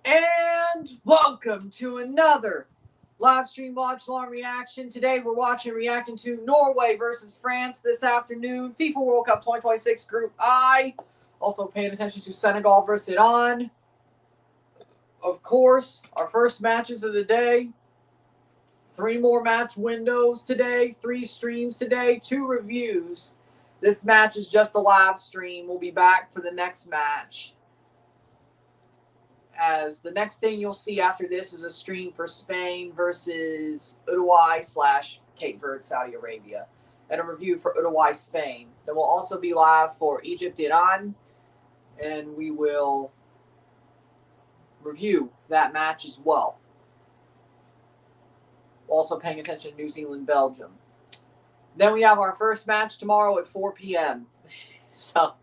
And welcome to another live stream watch-along reaction. Today we're reacting to Norway versus France this afternoon. FIFA World Cup 2026 Group I. Also paying attention to Senegal versus Iran. Of course, our first matches of the day. 3 more match windows today, 3 streams today, 2 reviews. This match is just a live stream. We'll be back for the next match. As the next thing you'll see after this is a stream for Spain versus Uruguay/Cape Verde, Saudi Arabia, and a review for Uruguay, Spain. Then we'll also be live for Egypt, Iran, and we will review that match as well. Also paying attention to New Zealand, Belgium. Then we have our first match tomorrow at 4 p.m. So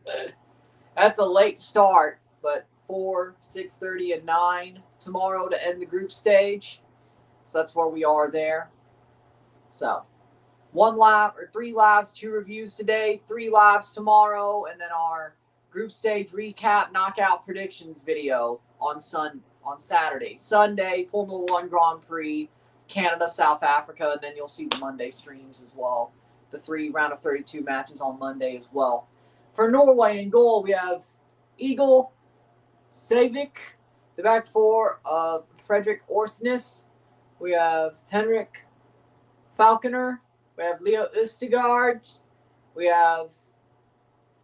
that's a late start, but 4, 6:30, and 9 tomorrow to end the group stage. So that's where we are there. So 3 lives, 2 reviews today, 3 lives tomorrow, and then our group stage recap knockout predictions video on Saturday. Sunday, Formula 1 Grand Prix, Canada, South Africa, and then you'll see the Monday streams as well. The 3 round of 32 matches on Monday as well. For Norway in goal, we have Eagle Savik, the back 4 of Fredrik Orsnes. We have Henrik Falconer. We have Leo Østegard. We have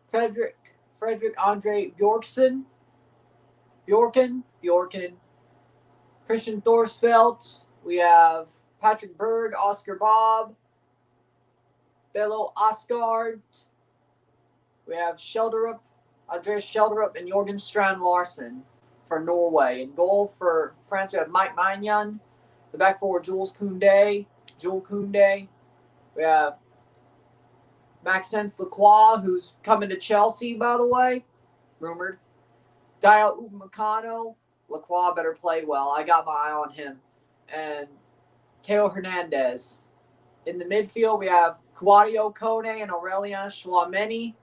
Fredrik Andre Bjorken. Christian Thorsfeldt. We have Patrick Berg, Oscar Bob, Bello Asgard. We have Andreas Schelderup, and Jorgen Strand Larsen for Norway. In goal for France, we have Mike Maignan. The back 4, Jules Koundé. We have Maxence Lacroix, who's coming to Chelsea, by the way, rumored. Dio Upamecano. Lacroix better play well. I got my eye on him. And Theo Hernandez. In the midfield, we have Claudio Kone and Aurelien Chouameni.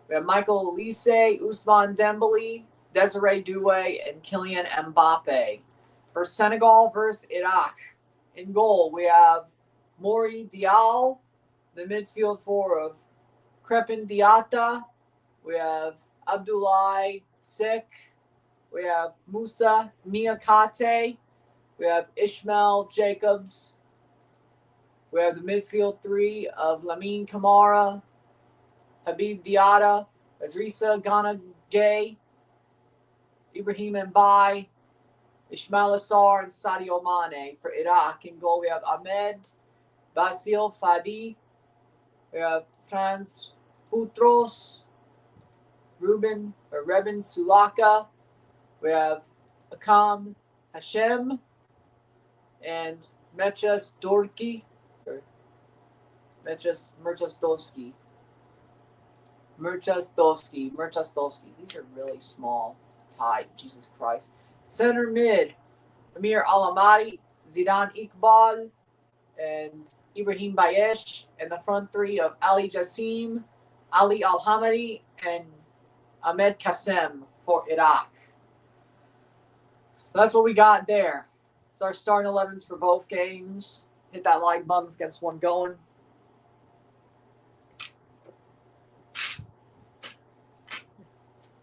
We have Michael Olise, Ousmane Dembele, Desiree Doué, and Kylian Mbappe. For Senegal versus Iraq, in goal, we have Mori Dial, the midfield 4 of Crepin Diatta. We have Abdoulaye Sek. We have Musa Niakate. We have Ishmael Jacobs. We have the midfield 3 of Lamine Camara, Habib Diatta, Idrissa Gana Gueye, Ibrahim Mbaye, Ismail Assar, and Sadio Mane. For Iraq, in goal, we have Ahmed Basil Fadi. We have Franz Boutros, Reben Sulaka. We have Akam Hashem and Mechas Dorki. Merchastovsky. These are really small. Tight. Jesus Christ. Center mid, Amir Alamadi, Zidane Iqbal, and Ibrahim Bayesh. And the front 3 of Ali Jassim, Ali Al-Hamadi, and Ahmed Kassem for Iraq. So that's what we got there. So our starting 11s for both games. Hit that like button. Let's get this one going.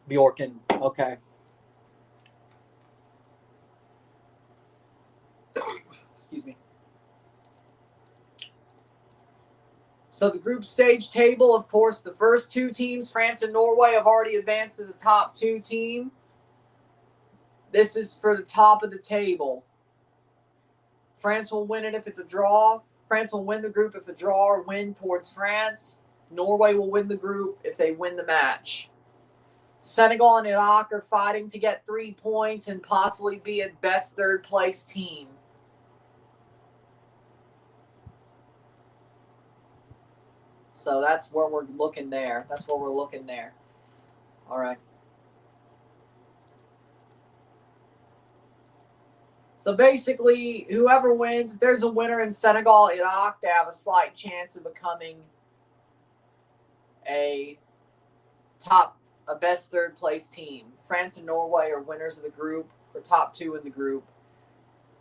Bjorken. Okay. Excuse me. So the group stage table, of course, the first 2 teams, France and Norway, have already advanced as a top 2 team. This is for the top of the table. France will win it if it's a draw. France will win the group if a draw or win towards France. Norway will win the group if they win the match. Senegal and Iraq are fighting to get 3 points and possibly be a best 3rd place team. So that's where we're looking there. All right. So basically, whoever wins, if there's a winner in Senegal, Iraq, they have a slight chance of becoming a top a best third place team. France and Norway are winners of the group, or top 2 in the group.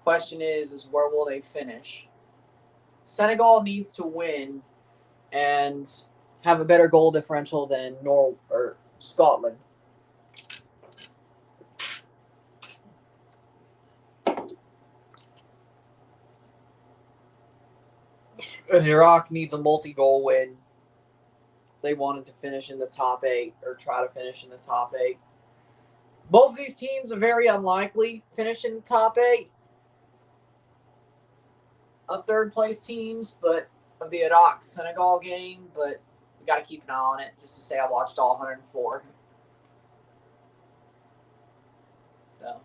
Question is where will they finish? Senegal needs to win and have a better goal differential than Scotland. And Iraq needs a multi-goal win. They wanted to finish in the top 8 or try to finish in the top 8. Both of these teams are very unlikely finish in the top 8 of third-place teams, but of the Iraq-Senegal game, but we got to keep an eye on it, just to say I watched all 104. So,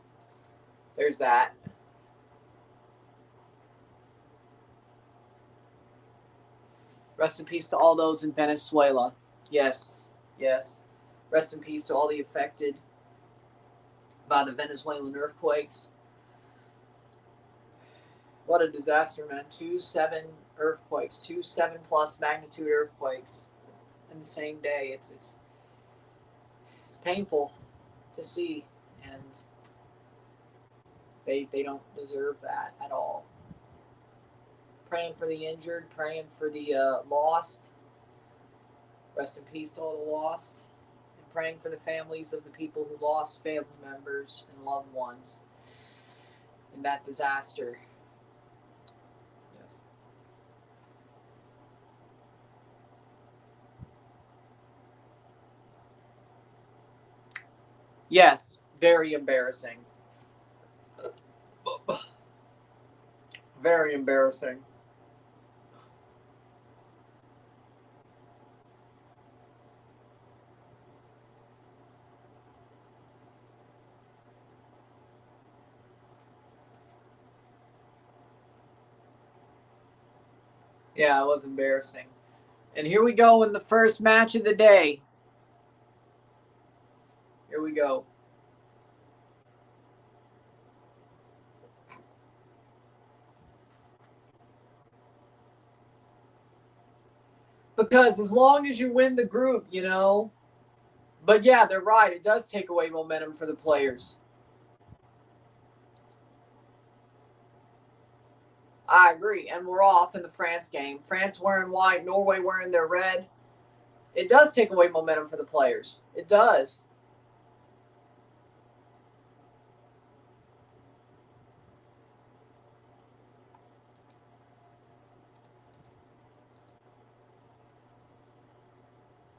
there's that. Rest in peace to all those in Venezuela. Yes, yes. Rest in peace to all the affected by the Venezuelan earthquakes. What a disaster, man. 2.7 earthquakes, 2.7+ magnitude earthquakes in the same day. It's painful to see, and they don't deserve that at all. Praying for the injured, praying for the lost. Rest in peace to all the lost. And praying for the families of the people who lost family members and loved ones in that disaster. Yes. Yes, very embarrassing. Very embarrassing. Yeah, it was embarrassing. And here we go in the first match of the day. Here we go. Because as long as you win the group, you know. But yeah, they're right. It does take away momentum for the players. I agree. And we're off in the France game. France wearing white, Norway wearing their red. It does take away momentum for the players. It does.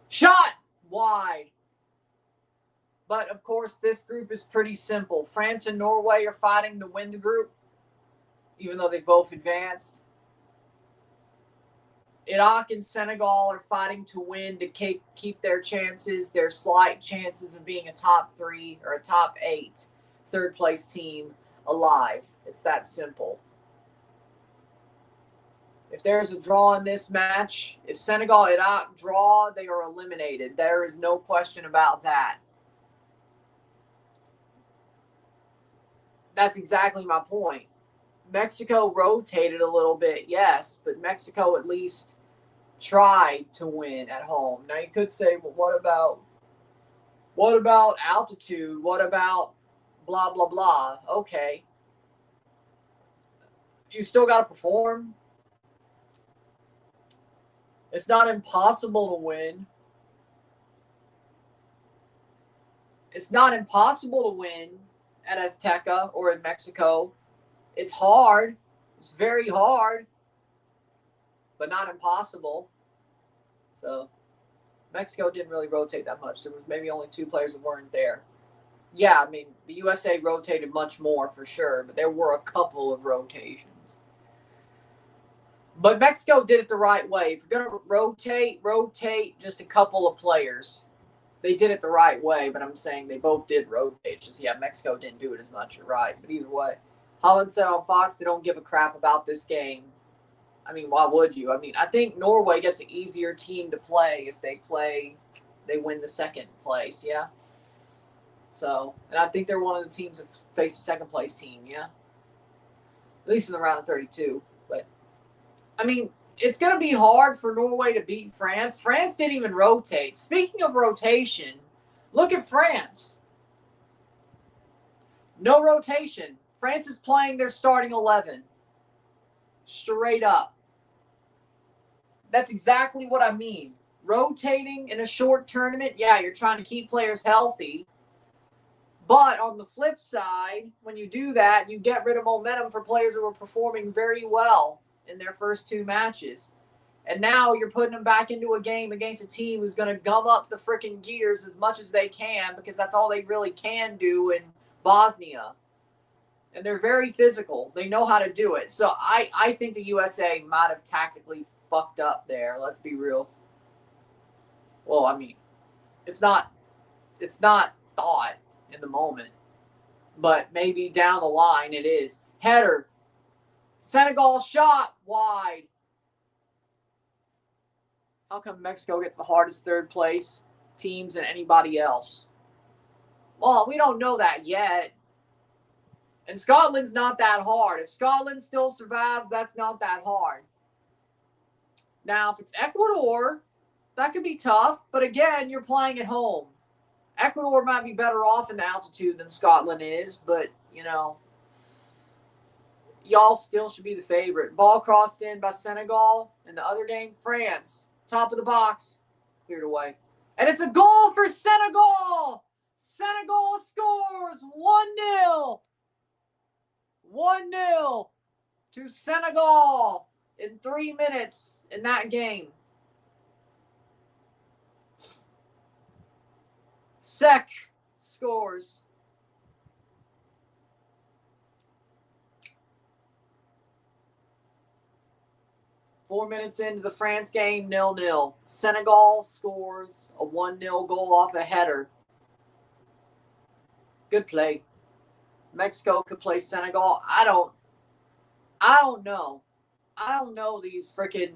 Shot wide. But of course, this group is pretty simple. France and Norway are fighting to win the group, even though they both advanced. Iraq and Senegal are fighting to win to keep their chances, their slight chances of being a top 3 or a top 8 third place team alive. It's that simple. If there's a draw in this match, if Senegal and Iraq draw, they are eliminated. There is no question about that. That's exactly my point. Mexico rotated a little bit, yes, but Mexico at least tried to win at home. Now you could say, well, what about altitude? What about blah, blah, blah? Okay. You still got to perform. It's not impossible to win. It's not impossible to win at Azteca or in Mexico. It's hard. It's very hard, but not impossible. So Mexico didn't really rotate that much. There was maybe only 2 players that weren't there. Yeah, I mean, the USA rotated much more for sure, but there were a couple of rotations. But Mexico did it the right way. If you're going to rotate just a couple of players. They did it the right way, but I'm saying they both did rotate. It's just, yeah, Mexico didn't do it as much. You're right. But either way, Holland said on Fox they don't give a crap about this game. I mean, why would you? I mean, I think Norway gets an easier team to play if they win the second place, yeah? So, and I think they're one of the teams that face the second place team, yeah? At least in the round of 32. But, I mean, it's going to be hard for Norway to beat France. France didn't even rotate. Speaking of rotation, Look at France. No rotation. France is playing their starting 11. Straight up. That's exactly what I mean. Rotating in a short tournament, yeah, you're trying to keep players healthy. But on the flip side, when you do that, you get rid of momentum for players who were performing very well in their first 2 matches. And now you're putting them back into a game against a team who's going to gum up the freaking gears as much as they can, because that's all they really can do in Bosnia. And they're very physical. They know how to do it. So I think the USA might have tactically fucked up there. Let's be real. Well, I mean, it's not thought in the moment, but maybe down the line it is. Header. Senegal shot wide. How come Mexico gets the hardest third place teams than anybody else? Well, we don't know that yet. And Scotland's not that hard. If Scotland still survives, that's not that hard. Now, if it's Ecuador, that could be tough. But again, you're playing at home. Ecuador might be better off in the altitude than Scotland is, but, you know, y'all still should be the favorite. Ball crossed in by Senegal. In the other game, France. Top of the box. Cleared away. And it's a goal for Senegal! Senegal scores 1-0. 1-0 to Senegal in 3 minutes in that game. Sek scores. Four minutes into the France game, 0-0. Senegal scores a 1-0 goal off a header. Good play. Mexico could play Senegal. I don't know. I don't know these freaking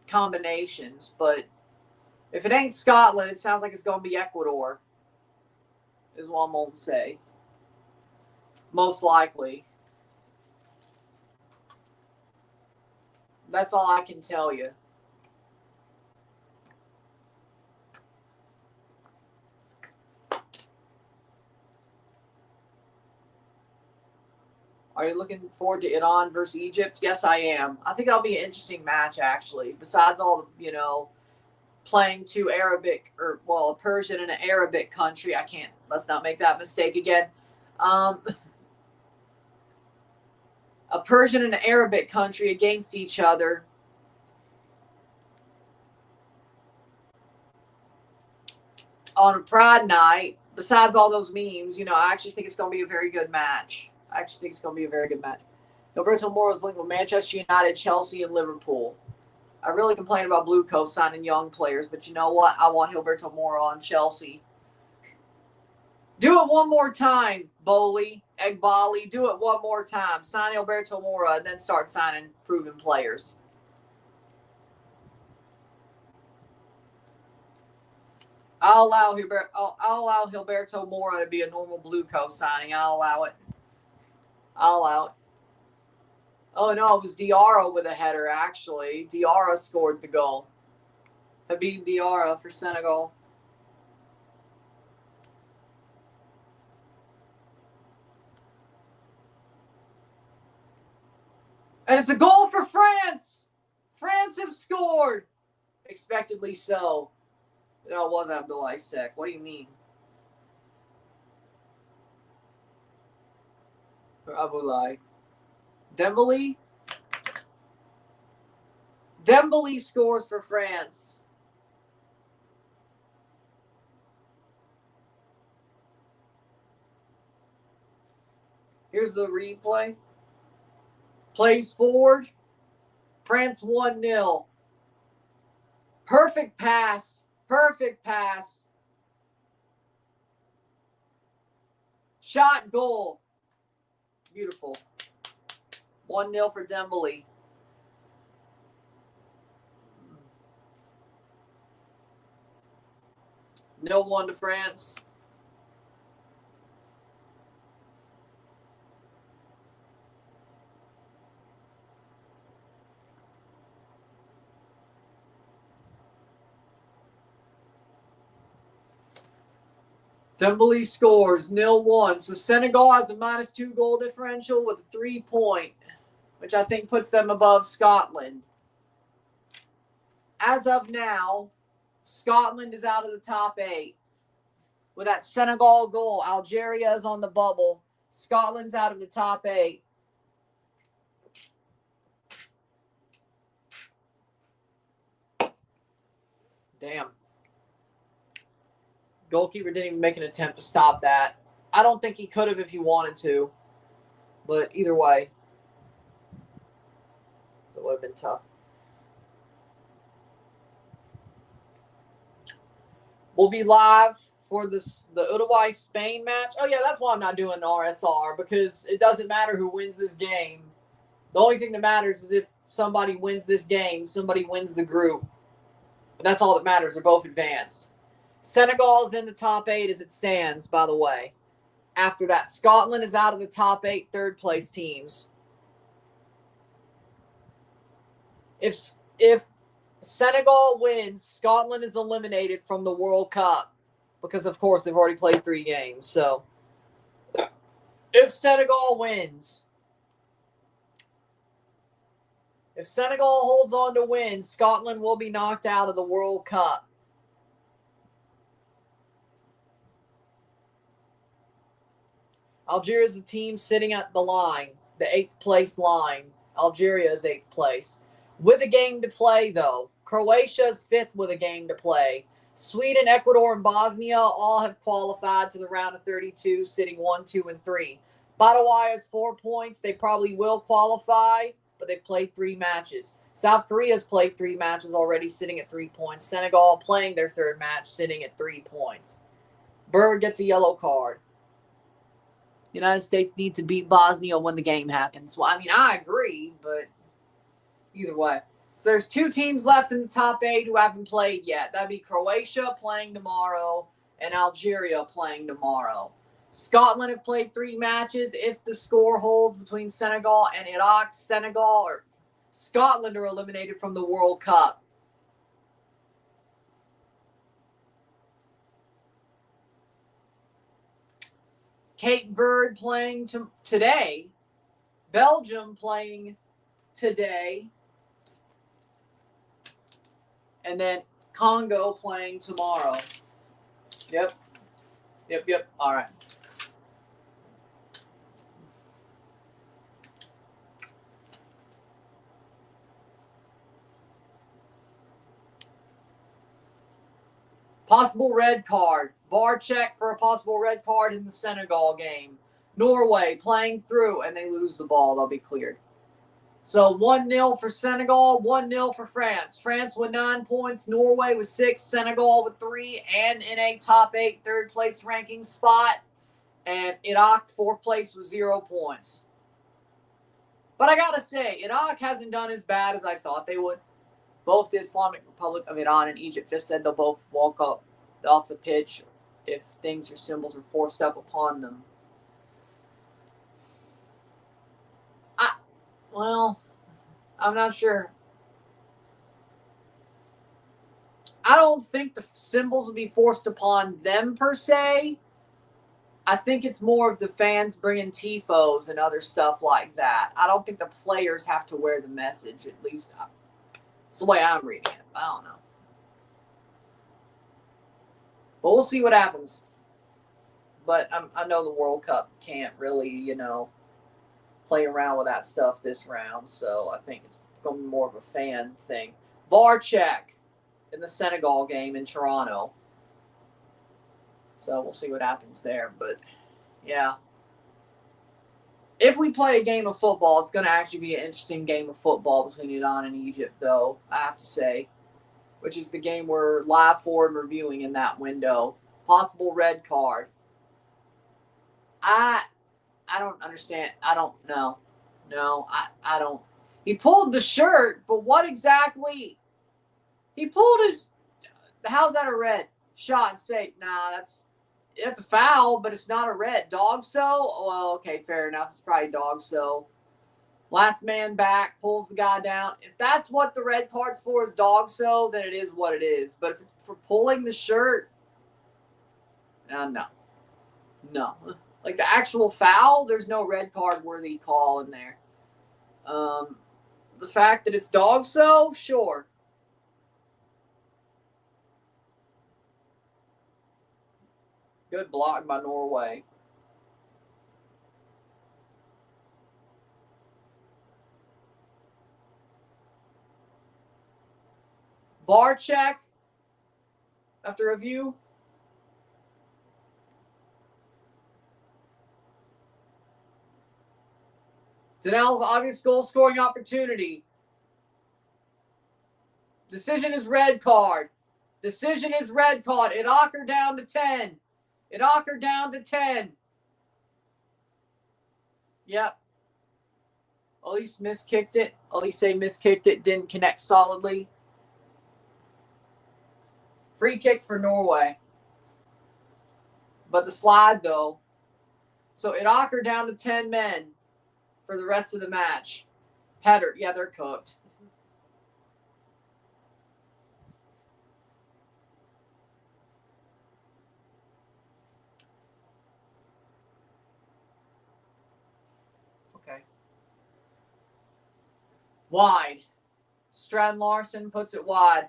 combinations, but if it ain't Scotland, it sounds like it's going to be Ecuador, is what I'm going to say. Most likely. That's all I can tell you. Are you looking forward to Iran versus Egypt? Yes, I am. I think that'll be an interesting match, actually. Besides all the, playing two Arabic, or, well, a Persian and an Arabic country. Let's not make that mistake again. A Persian and an Arabic country against each other. On a Pride night, besides all those memes, I actually think it's going to be a very good match. Gilberto Moro's linked with Manchester United, Chelsea, and Liverpool. I really complain about Blue Coast signing young players, but you know what? I want Gilberto Moro on Chelsea. Do it one more time, Egbali. Do it one more time. Sign Gilberto Moro and then start signing proven players. I'll allow Gilberto Moro to be a normal Blue Coast signing. I'll allow it. Oh, no, it was Diarra with a header, actually. Diarra scored the goal. Habib Diarra for Senegal. And it's a goal for France! France have scored! Expectedly so. No, it was Abdoulaye Seck. What do you mean? Abdoulaye. Dembele scores for France. Here's the replay. Plays forward. France 1-0. Perfect pass. Shot, goal. Beautiful. 1-0 for Dembele. 0-1 to France. Dembele scores 0-1. So Senegal has a -2 goal differential with a 3-point, which I think puts them above Scotland. As of now, Scotland is out of the top 8. With that Senegal goal, Algeria is on the bubble. Scotland's out of the top 8. Damn. Goalkeeper didn't even make an attempt to stop that. I don't think he could have if he wanted to. But either way, it would have been tough. We'll be live for the Uruguay-Spain match. Oh, yeah, that's why I'm not doing RSR, because it doesn't matter who wins this game. The only thing that matters is if somebody wins this game, somebody wins the group. But that's all that matters. They're both advanced. Senegal's in the top 8 as it stands, by the way. After that, Scotland is out of the top 8 third-place teams. If Senegal wins, Scotland is eliminated from the World Cup because, of course, they've already played 3 games. So, if Senegal wins, if Senegal holds on to win, Scotland will be knocked out of the World Cup. Algeria is the team sitting at the line, the 8th place line. Algeria is 8th place. With a game to play, though. Croatia is 5th with a game to play. Sweden, Ecuador, and Bosnia all have qualified to the round of 32, sitting 1, 2, and 3. Paraguay has 4 points. They probably will qualify, but they've played 3 matches. South Korea has played 3 matches already, sitting at 3 points. Senegal playing their 3rd match, sitting at 3 points. Berg gets a yellow card. The United States need to beat Bosnia when the game happens. Well, I mean, I agree, but either way. So there's 2 teams left in the top 8 who haven't played yet. That'd be Croatia playing tomorrow and Algeria playing tomorrow. Scotland have played 3 matches. If the score holds between Senegal and Iraq, Senegal or Scotland are eliminated from the World Cup. Cape Verde playing today. Belgium playing today. And then Congo playing tomorrow. Yep. All right. Possible red card. VAR check for a possible red card in the Senegal game. Norway playing through, and they lose the ball. They'll be cleared. So 1-0 for Senegal, 1-0 for France. France with 9 points, Norway with 6, Senegal with 3, and in a top 8 third-place ranking spot. And Iraq, 4th place with 0 points. But I got to say, Iraq hasn't done as bad as I thought they would. Both the Islamic Republic of Iran and Egypt just said they'll both walk up off the pitch if things or symbols are forced up upon them. Well, I'm not sure. I don't think the symbols will be forced upon them per se. I think it's more of the fans bringing tifos and other stuff like that. I don't think the players have to wear the message, at least. It's the way I'm reading it. I don't know. But we'll see what happens. But I know the World Cup can't really, play around with that stuff this round. So I think it's going to be more of a fan thing. VAR check in the Senegal game in Toronto. So we'll see what happens there. But, yeah. If we play a game of football, it's going to actually be an interesting game of football between Iran and Egypt, though, I have to say, which is the game we're live for and reviewing in that window. Possible red card. I don't understand. I don't know. No, I don't. He pulled the shirt, but what exactly? He pulled his. How's that a red? Shot and safe. Nah, that's a foul, but it's not a red. Dog so? Well, okay, fair enough. It's probably dog so. Last man back, pulls the guy down. If that's what the red card's for is dog so, then it is what it is. But if it's for pulling the shirt, no. No. Like the actual foul, there's no red card worthy call in there. The fact that it's dog so, sure. Good block by Norway. VAR check after review. Donnell, obvious goal scoring opportunity. Decision is red card. Decision is red card. It Ocker down to 10. It Ocker down to 10. Yep. Elise miskicked it. Elise miskicked it. Didn't connect solidly. Free kick for Norway. But the slide, though. So it Ocker down to 10 men for the rest of the match. Header. Yeah, they're cooked. Okay. Wide. Strand Larson puts it wide.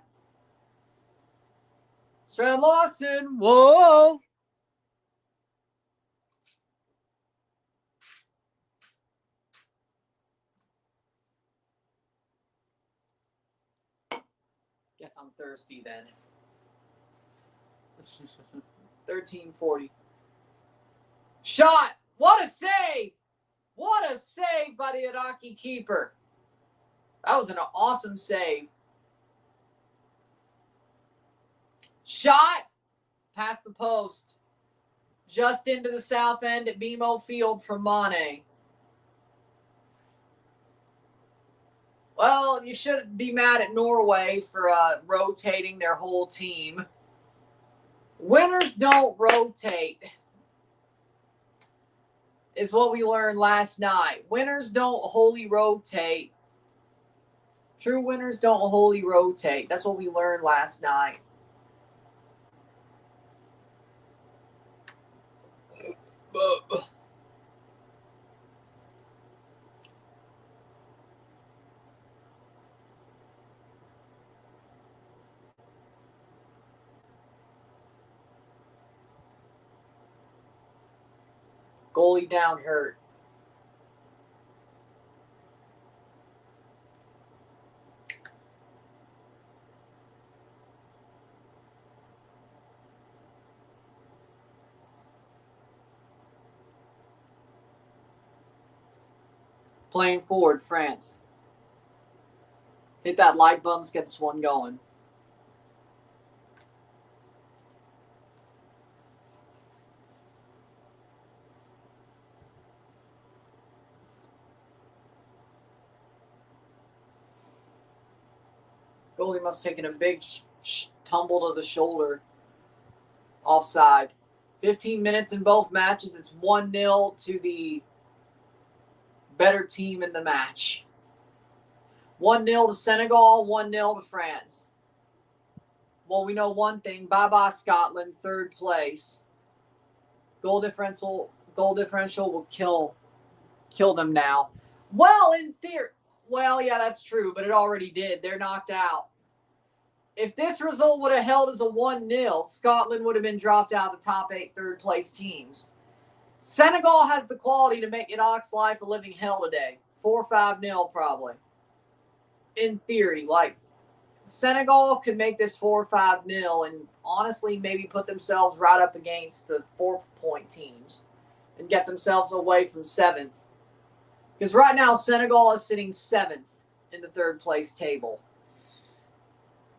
Strand Larson. Whoa. Guess I'm thirsty then. 13:40. Shot. What a save. What a save by the Iraqi keeper. That was an awesome save. Shot. Past the post. Just into the south end at BMO Field from Mane. Well, you shouldn't be mad at Norway for rotating their whole team. Winners don't rotate, is what we learned last night. Winners don't wholly rotate. True winners don't wholly rotate. That's what we learned last night. Goalie down hurt. Playing forward, France. Hit that like button, let's get this one going. Goalie must have taken a big tumble to the shoulder. Offside. 15 minutes in both matches. It's 1-0 to the better team in the match. 1-0 to Senegal, 1-0 to France. Well, we know one thing. Bye-bye, Scotland, third place. Goal differential will kill them now. Well, in theory. Well, yeah, that's true, but it already did. They're knocked out. If this result would have held as a 1-0, Scotland would have been dropped out of the top 8 third-place teams. Senegal has the quality to make Iraq's life a living hell today. 4-5-0 probably. In theory, like, Senegal could make this 4-5-0 and honestly maybe put themselves right up against the 4-point teams and get themselves away from 7th. Because right now, Senegal is sitting 7th in the third-place table.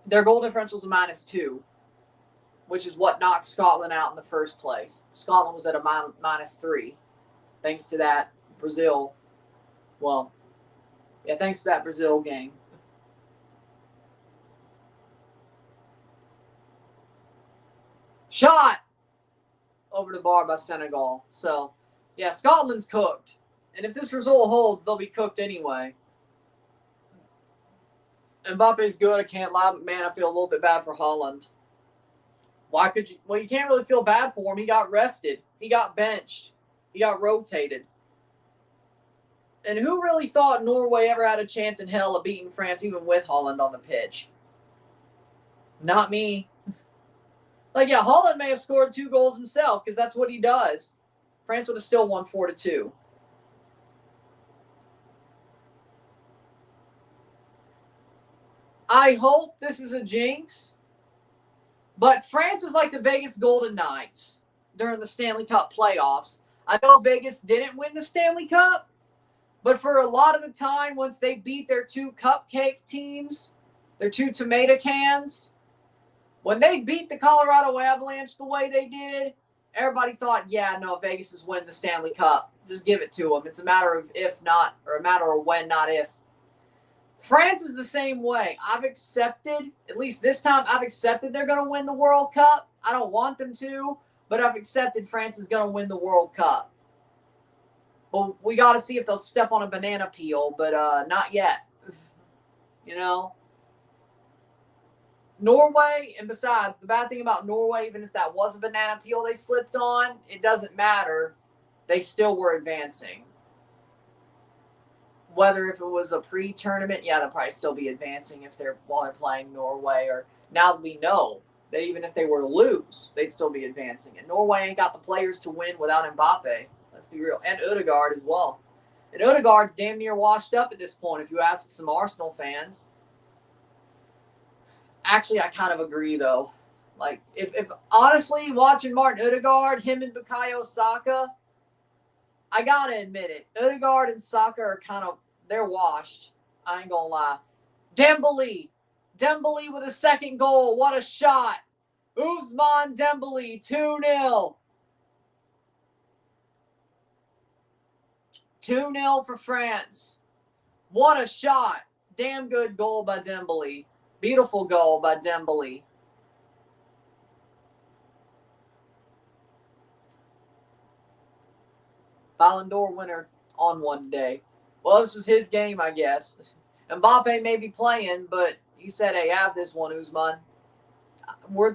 Their goal differential is a -2, which is what knocked Scotland out in the first place. Scotland was at a -3. Thanks to that Brazil. Well, yeah, thanks to that Brazil game. Shot over the bar by Senegal. So, yeah, Scotland's cooked. And if this result holds, they'll be cooked anyway. Mbappe's good. I can't lie. But man, I feel a little bit bad for Holland. Why could you? Well, you can't really feel bad for him. He got rested. He got benched. He got rotated. And who really thought Norway ever had a chance in hell of beating France even with Holland on the pitch? Not me. Like, yeah, Holland may have scored 2 goals himself because that's what he does. France would have still won 4-2. I hope this is a jinx, but France is like the Vegas Golden Knights during the Stanley Cup playoffs. I know Vegas didn't win the Stanley Cup, but for a lot of the time, once they beat their 2 cupcake teams, their 2 tomato cans, when they beat the Colorado Avalanche the way they did, everybody thought, yeah, no, Vegas is winning the Stanley Cup. Just give it to them. It's a matter of if not, or a matter of when, not if. France is the same way. I've accepted, at least this time, I've accepted they're going to win the World Cup. I don't want them to, but I've accepted France is going to win the World Cup. Well, we got to see if they'll step on a banana peel, but not yet. You know? Norway, and besides, the bad thing about Norway, even if that was a banana peel they slipped on, it doesn't matter. They still were advancing. Whether if it was a pre-tournament, yeah, they'll probably still be advancing while they're playing Norway. Or now we know that even if they were to lose, they'd still be advancing. And Norway ain't got the players to win without Mbappe. Let's be real. And Ødegaard as well. And Ødegaard's damn near washed up at this point, if you ask some Arsenal fans. Actually, I kind of agree, though. Like, if honestly, watching Martin Ødegaard, him and Bukayo Saka, I got to admit it. Ødegaard and Saka are they're washed. I ain't going to lie. Dembele with a second goal. What a shot. Ousmane Dembele, 2-0. 2-0 for France. What a shot. Damn good goal by Dembele. Beautiful goal by Dembele. Ballon d'Or winner on one day. Well, this was his game, I guess. Mbappe may be playing, but he said, hey, have this one, Ousmane.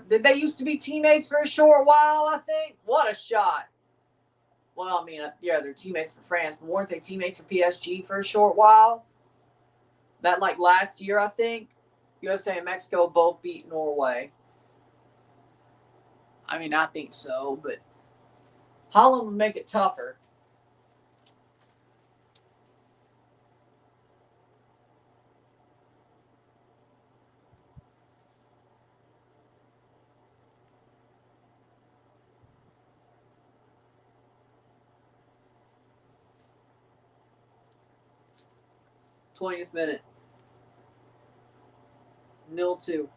Did they used to be teammates for a short while, I think? What a shot. Well, I mean, yeah, they're teammates for France, but weren't they teammates for PSG for a short while? That, like, last year, I think. USA and Mexico both beat Norway. I mean, I think so, but Holland would make it tougher. th minute. 0-2.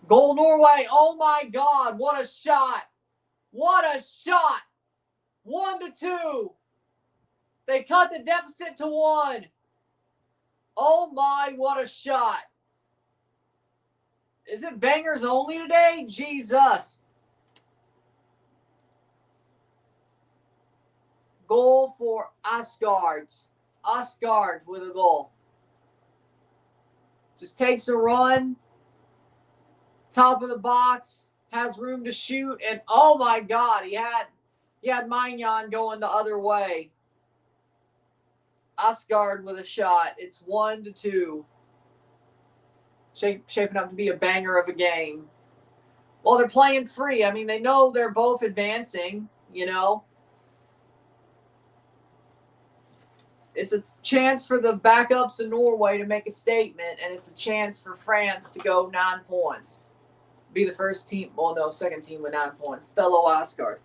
Goal Norway. Oh my God. What a shot. What a shot. 1-2. They cut the deficit to 1. Oh my, what a shot. Is it bangers only today? Jesus. Goal for Asgard. Asgard with a goal. Just takes a run. Top of the box. Has room to shoot. And oh my God, he had Maignan going the other way. Asgard with a shot. It's 1-2. Shaping up to be a banger of a game. Well, they're playing free. I mean, they know they're both advancing, you know. It's a chance for the backups in Norway to make a statement, and it's a chance for France to go 9 points. Be the first team, well, no, second team with 9 points. Thello Asgard.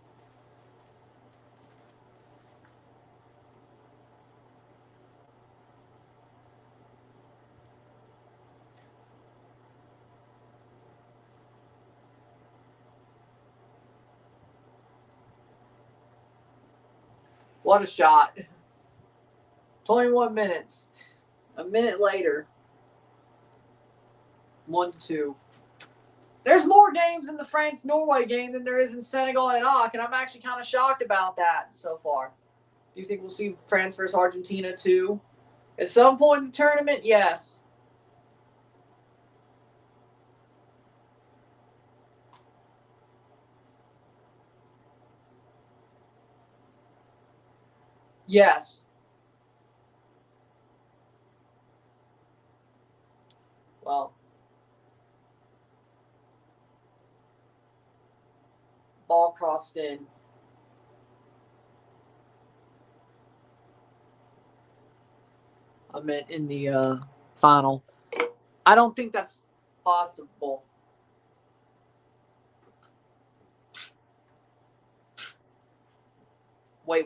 What a shot. 21 minutes. A minute later. 1-2. There's more games in the France-Norway game than there is in Senegal and Iraq, and I'm actually kind of shocked about that so far. Do you think we'll see France versus Argentina too? At some point in the tournament, yes. Yes. Well, ball crossed in. I meant in the final. I don't think that's possible. Wait.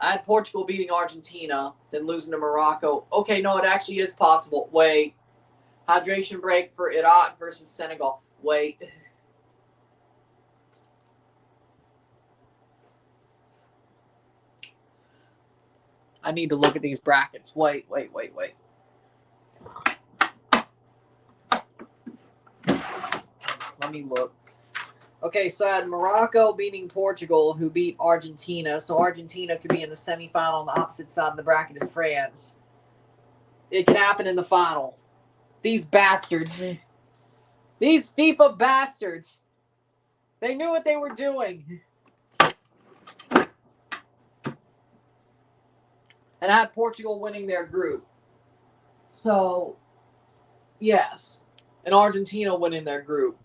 I had Portugal beating Argentina, then losing to Morocco. Okay, no, it actually is possible. Wait. Hydration break for Iraq versus Senegal. Wait. I need to look at these brackets. Wait. Let me look. Okay, so I had Morocco beating Portugal, who beat Argentina. So Argentina could be in the semifinal on the opposite side of the bracket as France. It can happen in the final. These bastards. These FIFA bastards. They knew what they were doing. And I had Portugal winning their group. So, yes. And Argentina winning their group.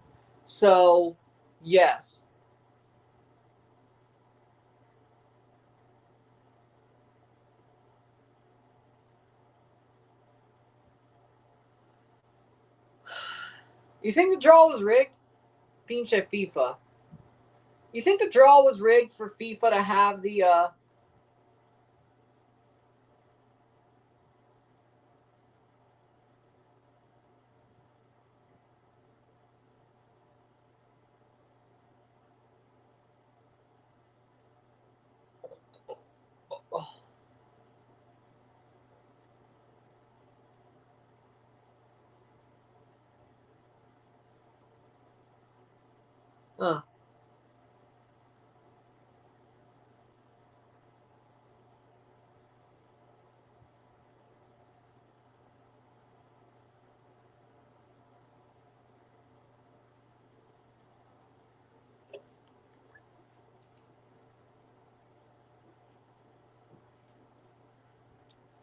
So, yes. You think the draw was rigged? Pinche FIFA. You think the draw was rigged for FIFA to have the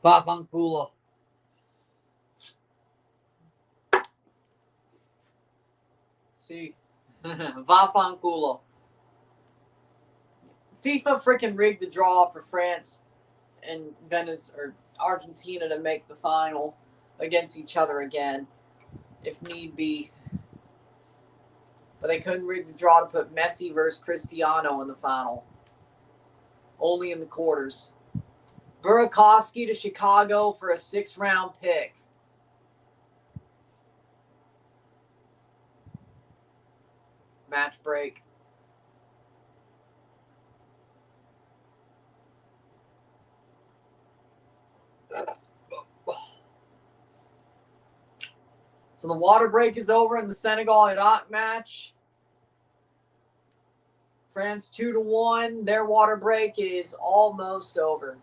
Vavanculo. See? Vavanculo. FIFA freaking rigged the draw for France and Venice or Argentina to make the final against each other again, if need be. But they couldn't rig the draw to put Messi versus Cristiano in the final. Only in the quarters. Burakovsky to Chicago for a 6th-round pick. Match break. So the water break is over in the Senegal-Iraq match. France 2-1. Their water break is almost over.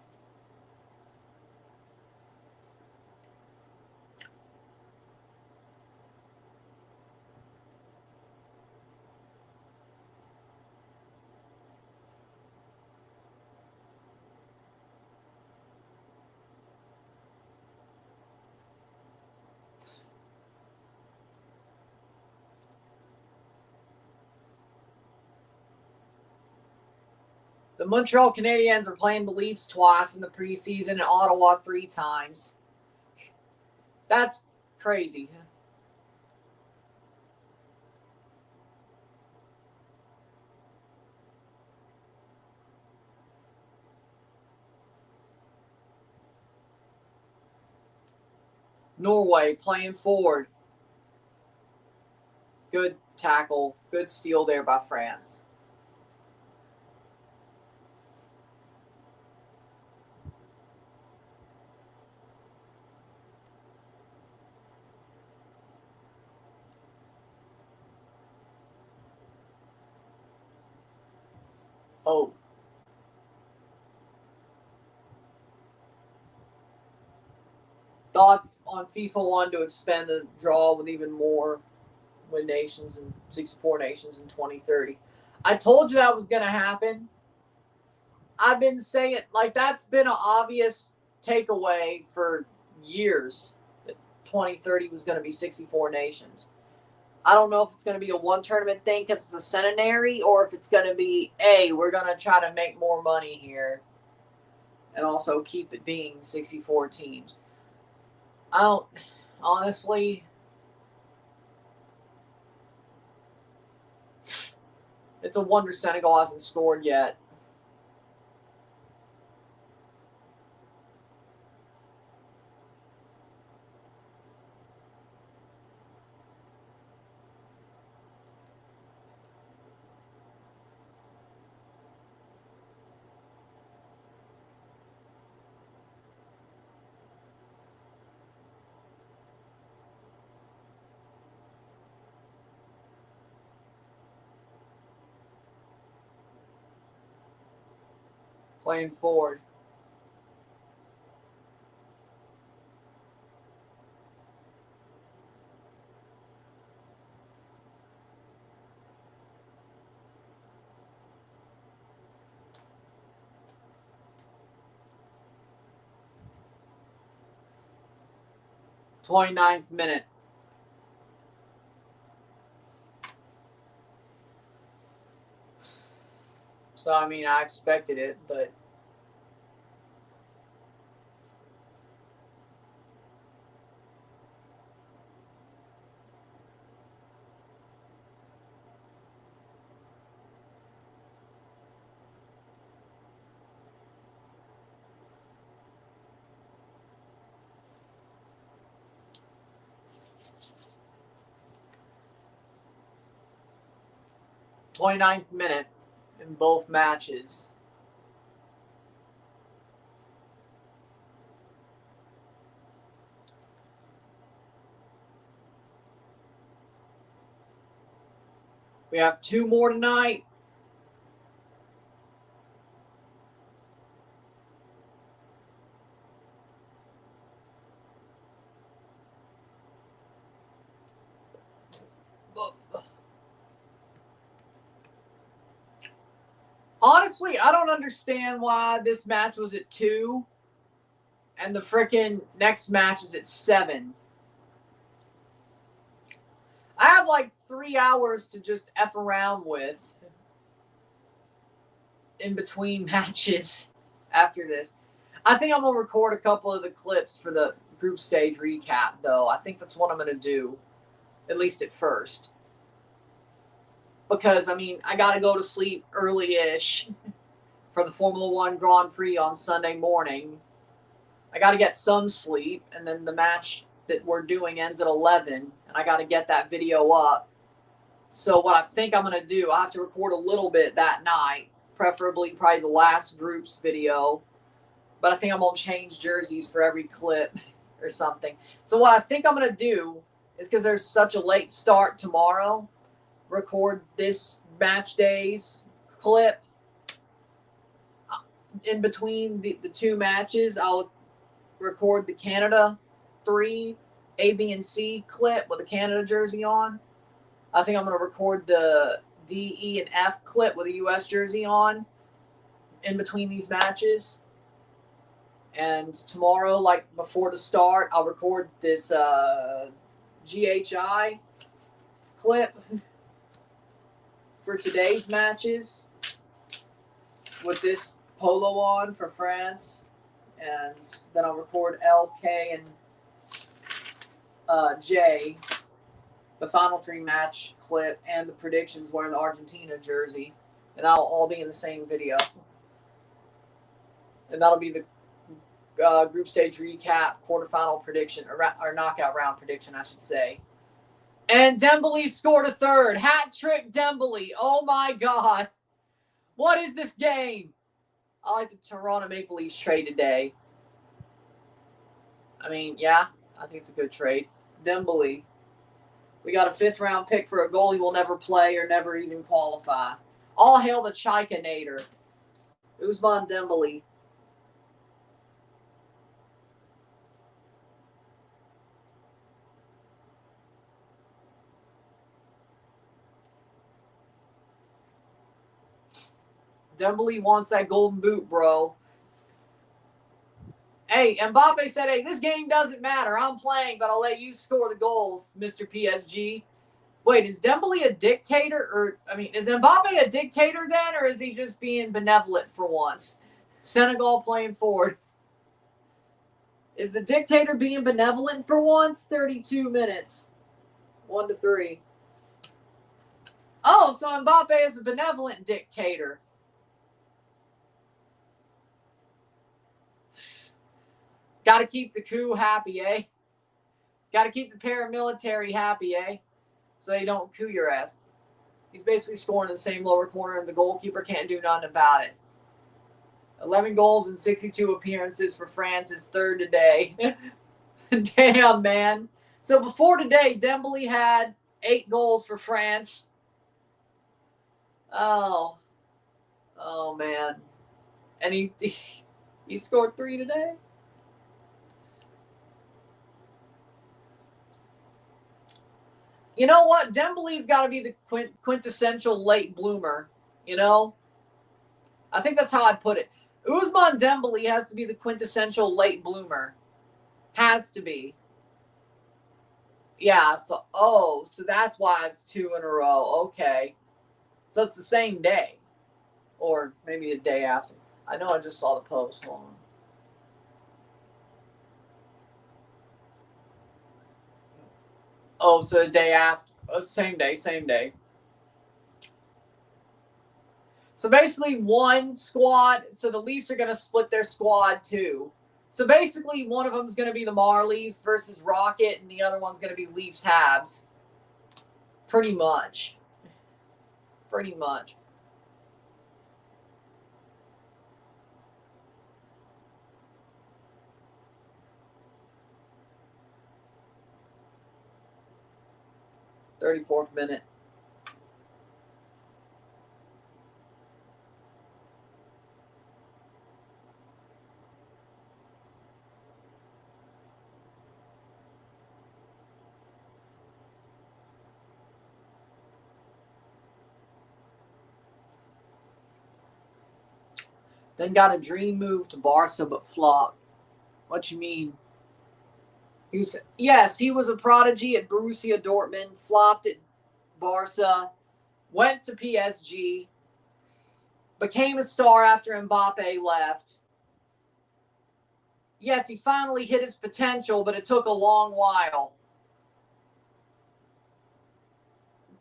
The Montreal Canadiens are playing the Leafs twice in the preseason and Ottawa 3 times. That's crazy. Norway playing forward. Good tackle. Good steal there by France. Oh. Thoughts on FIFA 1 to expand the draw with even more win nations and 64 nations in 2030. I told you that was going to happen. I've been saying, like, that's been an obvious takeaway for years that 2030 was going to be 64 nations. I don't know if it's going to be a one tournament thing because it's the centenary, or if it's going to be, we're going to try to make more money here and also keep it being 64 teams. I don't, honestly, it's a wonder Senegal hasn't scored yet. Playing forward. '29th minute. So, I mean, I expected it, but '29th minute in both matches. We have 2 more tonight. Honestly, I don't understand why this match was at 2 and the freaking next match is at 7. I have like 3 hours to just F around with in between matches after this. I think I'm going to record a couple of the clips for the group stage recap, though. I think that's what I'm going to do, at least at first. Because, I mean, I got to go to sleep early-ish for the Formula One Grand Prix on Sunday morning. I got to get some sleep, and then the match that we're doing ends at 11, and I got to get that video up. So what I think I'm going to do, I have to record a little bit that night, preferably probably the last group's video. But I think I'm going to change jerseys for every clip or something. So what I think I'm going to do is, because there's such a late start tomorrow, record this match day's clip. In between the 2 matches, I'll record the Canada 3 A, B, and C clip with a Canada jersey on. I think I'm going to record the D, E, and F clip with a U.S. jersey on in between these matches. And tomorrow, like before the start, I'll record this GHI clip for today's matches with this polo on for France. And then I'll record L, K, and J, the final 3 match clip, and the predictions wearing the Argentina jersey. And that'll all be in the same video. And that'll be the group stage recap, quarterfinal prediction, or knockout round prediction, I should say. And Dembele scored a 3rd. Hat trick Dembele. Oh my God. What is this game? I like the Toronto Maple Leafs trade today. I mean, yeah, I think it's a good trade. Dembele. We got a 5th round pick for a goalie we'll never play or never even qualify. All hail the Chaika-nator. Ousmane Dembele. Dembele wants that golden boot, bro. Hey, Mbappe said, hey, this game doesn't matter. I'm playing, but I'll let you score the goals, Mr. PSG. Wait, is Dembele a dictator? Or, I mean, is Mbappe a dictator then, or is he just being benevolent for once? Senegal playing forward. Is the dictator being benevolent for once? 32 minutes. 1-3. Oh, so Mbappe is a benevolent dictator. Got to keep the coup happy, eh? Got to keep the paramilitary happy, eh? So they don't coup your ass. He's basically scoring in the same lower corner, and the goalkeeper can't do nothing about it. 11 goals and 62 appearances for France is third today. Damn, man. So before today, Dembele had 8 goals for France. Oh, man. And he scored 3 today. You know what? Dembele's got to be the quintessential late bloomer, you know? I think that's how I'd put it. Ousmane Dembele has to be the quintessential late bloomer. Has to be. Yeah, so that's why it's 2 in a row. Okay. So it's the same day. Or maybe a day after. I know I just saw the post. Hold on. Oh, so the day after. Oh, same day. So basically one squad. So the Leafs are going to split their squad too. So basically one of them is going to be the Marlies versus Rocket, and the other one's going to be Leafs Habs. Pretty much. 34th minute. Then got a dream move to Barca, but flopped. What you mean? He was a prodigy at Borussia Dortmund, flopped at Barca, went to PSG, became a star after Mbappe left. Yes, he finally hit his potential, but it took a long while.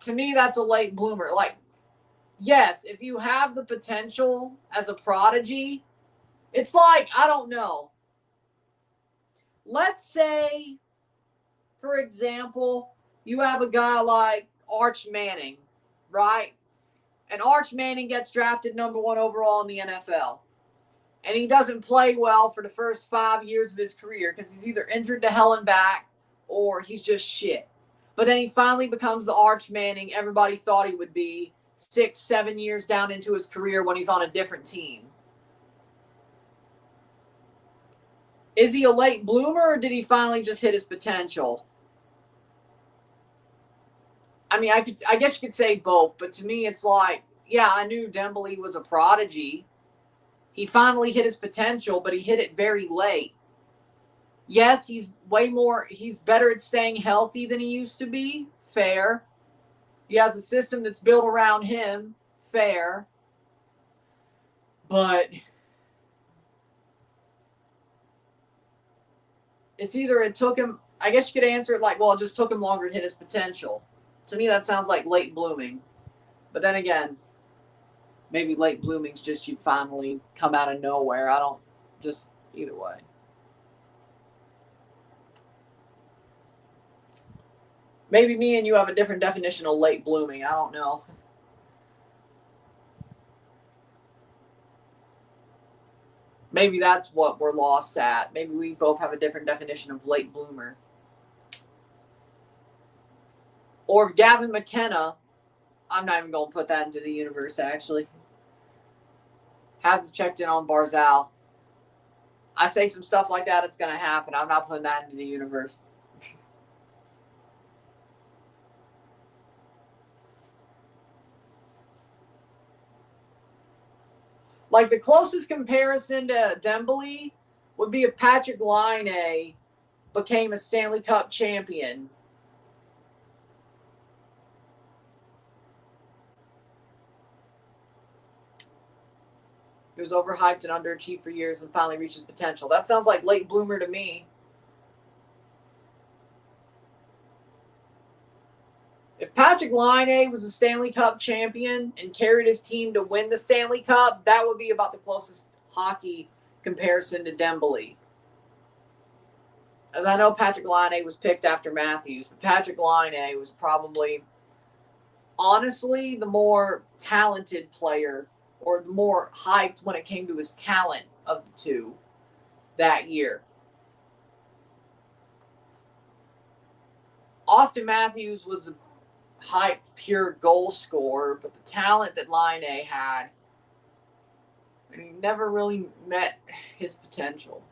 To me, that's a late bloomer. Like, yes, if you have the potential as a prodigy, it's like, I don't know. Let's say, for example, you have a guy like Arch Manning, right? And Arch Manning gets drafted number 1 overall in the NFL. And he doesn't play well for the first 5 years of his career because he's either injured to hell and back or he's just shit. But then he finally becomes the Arch Manning everybody thought he would be 6-7 years down into his career when he's on a different team. Is he a late bloomer, or did he finally just hit his potential? I mean, I guess you could say both, but to me it's like, yeah, I knew Dembele was a prodigy. He finally hit his potential, but he hit it very late. Yes, he's better at staying healthy than he used to be. Fair. He has a system that's built around him. Fair. But it's either it took him, I guess you could answer it like, well, it just took him longer to hit his potential. To me, that sounds like late blooming. But then again, maybe late blooming's just you finally come out of nowhere. I don't, just either way. Maybe me and you have a different definition of late blooming. I don't know. Maybe that's what we're lost at. Maybe we both have a different definition of late bloomer. Or Gavin McKenna. I'm not even going to put that into the universe, actually. Have checked in on Barzal. I say some stuff like that, it's going to happen. I'm not putting that into the universe. Like, the closest comparison to Dembele would be if Patrick Laine became a Stanley Cup champion. He was overhyped and underachieved for years and finally reached his potential. That sounds like late bloomer to me. If Patrick Laine was a Stanley Cup champion and carried his team to win the Stanley Cup, that would be about the closest hockey comparison to Dembele. As I know Patrick Laine was picked after Matthews, but Patrick Laine was probably, honestly, the more talented player, or the more hyped when it came to his talent of the two that year. Auston Matthews was a hyped pure goal scorer, but the talent that Laine had, and he never really met his potential.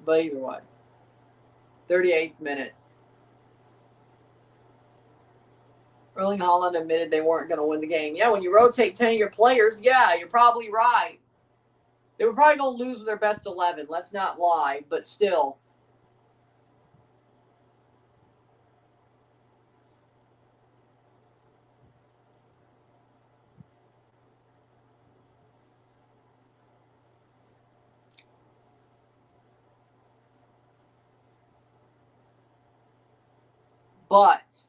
But either way, 38th minute. Erling Haaland admitted they weren't going to win the game. Yeah, when you rotate 10 of your players, yeah, you're probably right. They were probably going to lose with their best 11. Let's not lie, but still. But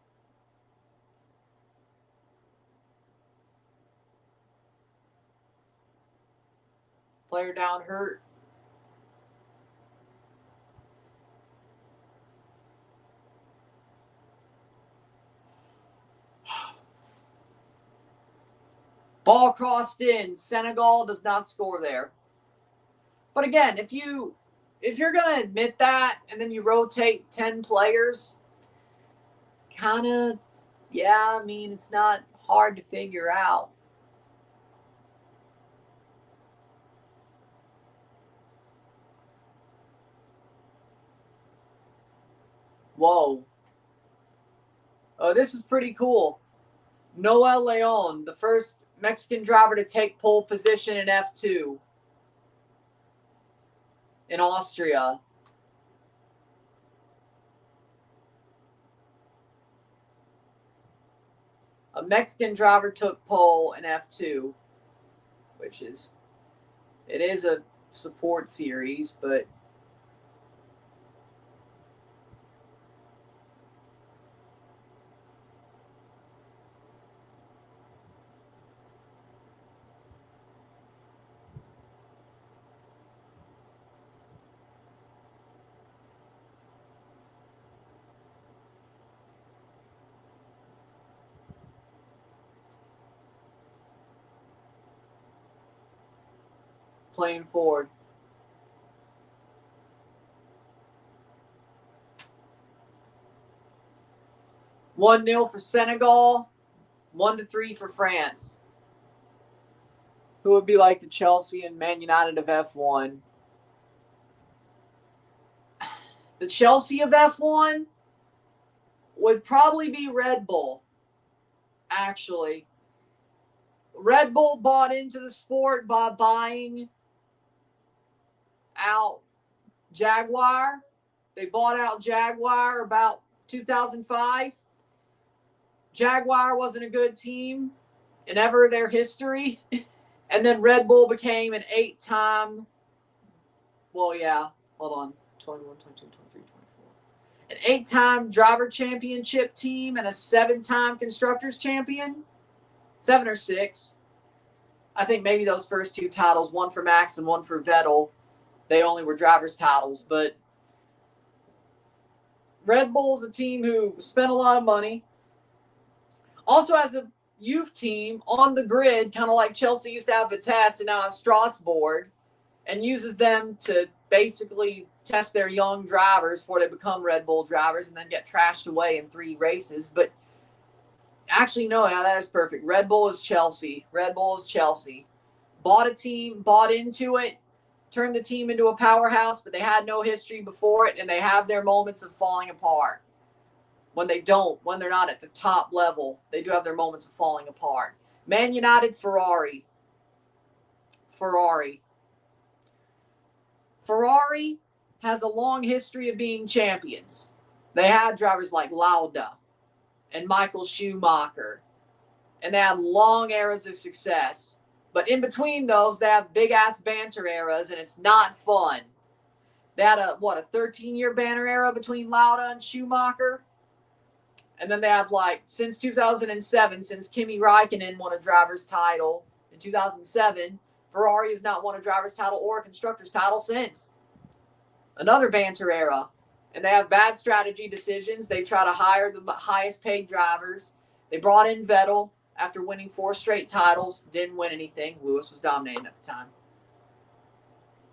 player down hurt. Ball crossed in. Senegal does not score there. But again, if you're going to admit that and then you rotate 10 players, kind of, yeah, I mean, it's not hard to figure out. Whoa. Oh, this is pretty cool. Noel Leon, the first Mexican driver to take pole position in F2 in Austria. A Mexican driver took pole in F2, which is, it is a support series, but playing forward. One 0 for Senegal, 1-3 for France. Who would be like the Chelsea and Man United of F1? The Chelsea of F1 would probably be Red Bull, actually. Red Bull bought into the sport by buying out Jaguar. They bought out Jaguar about 2005. Jaguar wasn't a good team in ever their history. And then Red Bull became an 8-time, well, yeah, hold on, 21, 22, 23, 24. An 8-time driver championship team and a 7-time constructors champion. 7 or 6. I think maybe those first 2 titles, one for Max and one for Vettel, they only were drivers' titles. But Red Bull's a team who spent a lot of money. Also has a youth team on the grid, kind of like Chelsea used to have Yepez and now has Strasbourg, and uses them to basically test their young drivers before they become Red Bull drivers and then get trashed away in 3 races. But actually, no, yeah, that is perfect. Red Bull is Chelsea. Red Bull is Chelsea. Bought a team, bought into it, turned the team into a powerhouse, but they had no history before it, and they have their moments of falling apart. when they're not at the top level, they do have their moments of falling apart. Man United, Ferrari. Ferrari has a long history of being champions. They had drivers like Lauda and Michael Schumacher, and they had long eras of success. But in between those, they have big-ass banter eras, and it's not fun. They had a 13-year banter era between Lauda and Schumacher? And then they have, since 2007, since Kimi Räikkönen won a driver's title in 2007, Ferrari has not won a driver's title or a constructor's title since. Another banter era. And they have bad strategy decisions. They try to hire the highest paid drivers. They brought in Vettel after winning 4 straight titles. Didn't win anything. Lewis was dominating at the time.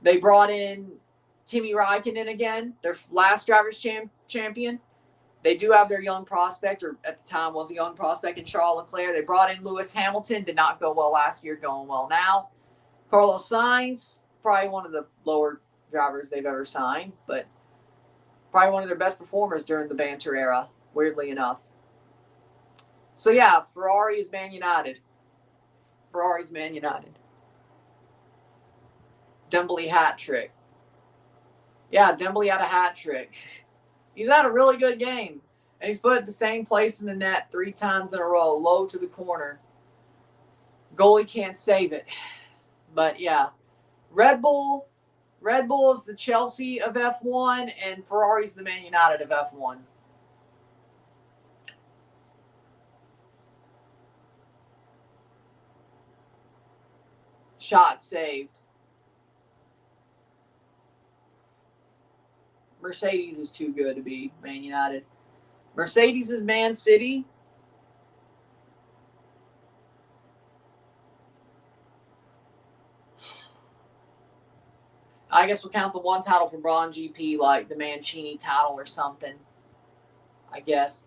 They brought in Kimi Räikkönen again, their last driver's champion. They do have their young prospect, or at the time was a young prospect, in Charles Leclerc. They brought in Lewis Hamilton. Did not go well last year, going well now. Carlos Sainz, probably one of the lower drivers they've ever signed, but probably one of their best performers during the banter era, weirdly enough. So, yeah, Ferrari is Man United. Ferrari's Man United. Dembele hat trick. Yeah, Dembele had a hat trick. He's had a really good game. And he's put it the same place in the net 3 times in a row, low to the corner. Goalie can't save it. But, yeah, Red Bull is the Chelsea of F1, and Ferrari's the Man United of F1. Shot saved. Mercedes is too good to be Man United. Mercedes is Man City. I guess we'll count the one title from Braun GP, like the Mancini title or something. I guess.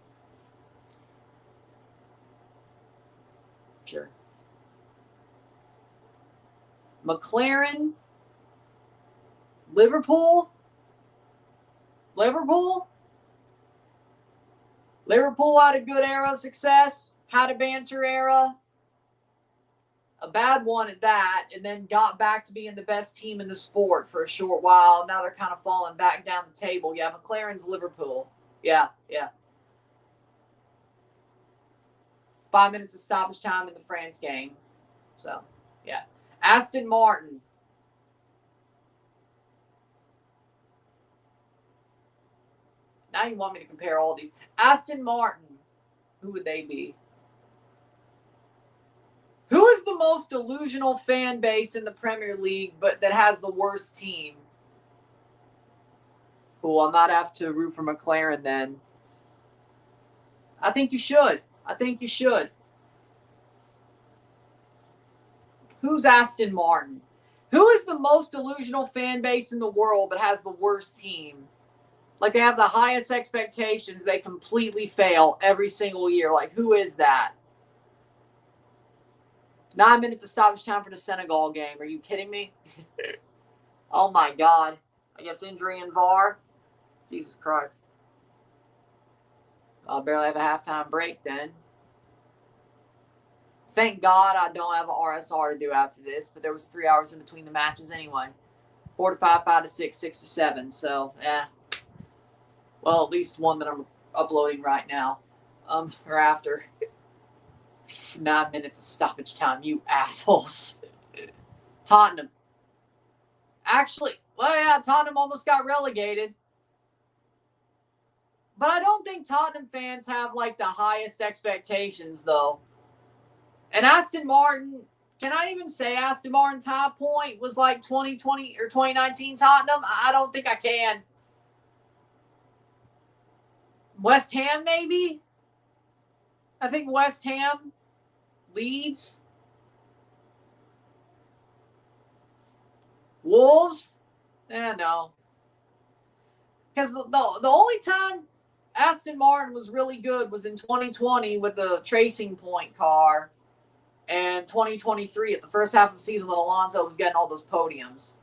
Sure. McLaren. Liverpool had a good era of success, had a banter era, a bad one at that, and then got back to being the best team in the sport for a short while. Now they're kind of falling back down the table. Yeah, McLaren's Liverpool. Yeah. 5 minutes of stoppage time in the France game. So, yeah. Aston Martin. Now you want me to compare all these. Aston Martin. Who would they be? Who is the most delusional fan base in the Premier League, but that has the worst team? Cool, I might have to root for McLaren then. I think you should. Who's Aston Martin? Who is the most delusional fan base in the world, but has the worst team? Like, they have the highest expectations. They completely fail every single year. Like, who is that? 9 minutes of stoppage time for the Senegal game. Are you kidding me? Oh, my God. I guess injury and VAR. Jesus Christ. I'll barely have a halftime break then. Thank God I don't have an RSR to do after this, but there was 3 hours in between the matches anyway. 4 to 5, 5 to 6, 6 to 7. So, yeah. Well, at least one that I'm uploading right now. Or after. 9 minutes of stoppage time, you assholes. Tottenham. Actually, well, yeah, Tottenham almost got relegated. But I don't think Tottenham fans have, like, the highest expectations, though. And Aston Martin, can I even say Aston Martin's high point was like 2020 or 2019 Tottenham? I don't think I can. West Ham, maybe? I think West Ham, Leeds, Wolves? No. Because the only time Aston Martin was really good was in 2020 with the Tracing Point car, and 2023 at the first half of the season when Alonso was getting all those podiums.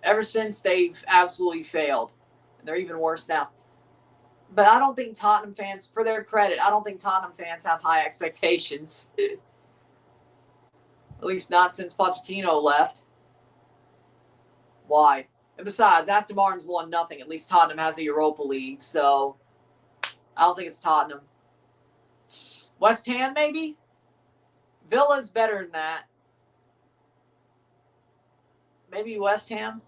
Ever since, they've absolutely failed. And they're even worse now. But I don't think Tottenham fans, for their credit, I don't think Tottenham fans have high expectations. At least not since Pochettino left. Why? And besides, Aston Martin's won nothing. At least Tottenham has a Europa League, so I don't think it's Tottenham. West Ham, maybe? Villa's better than that. Maybe West Ham?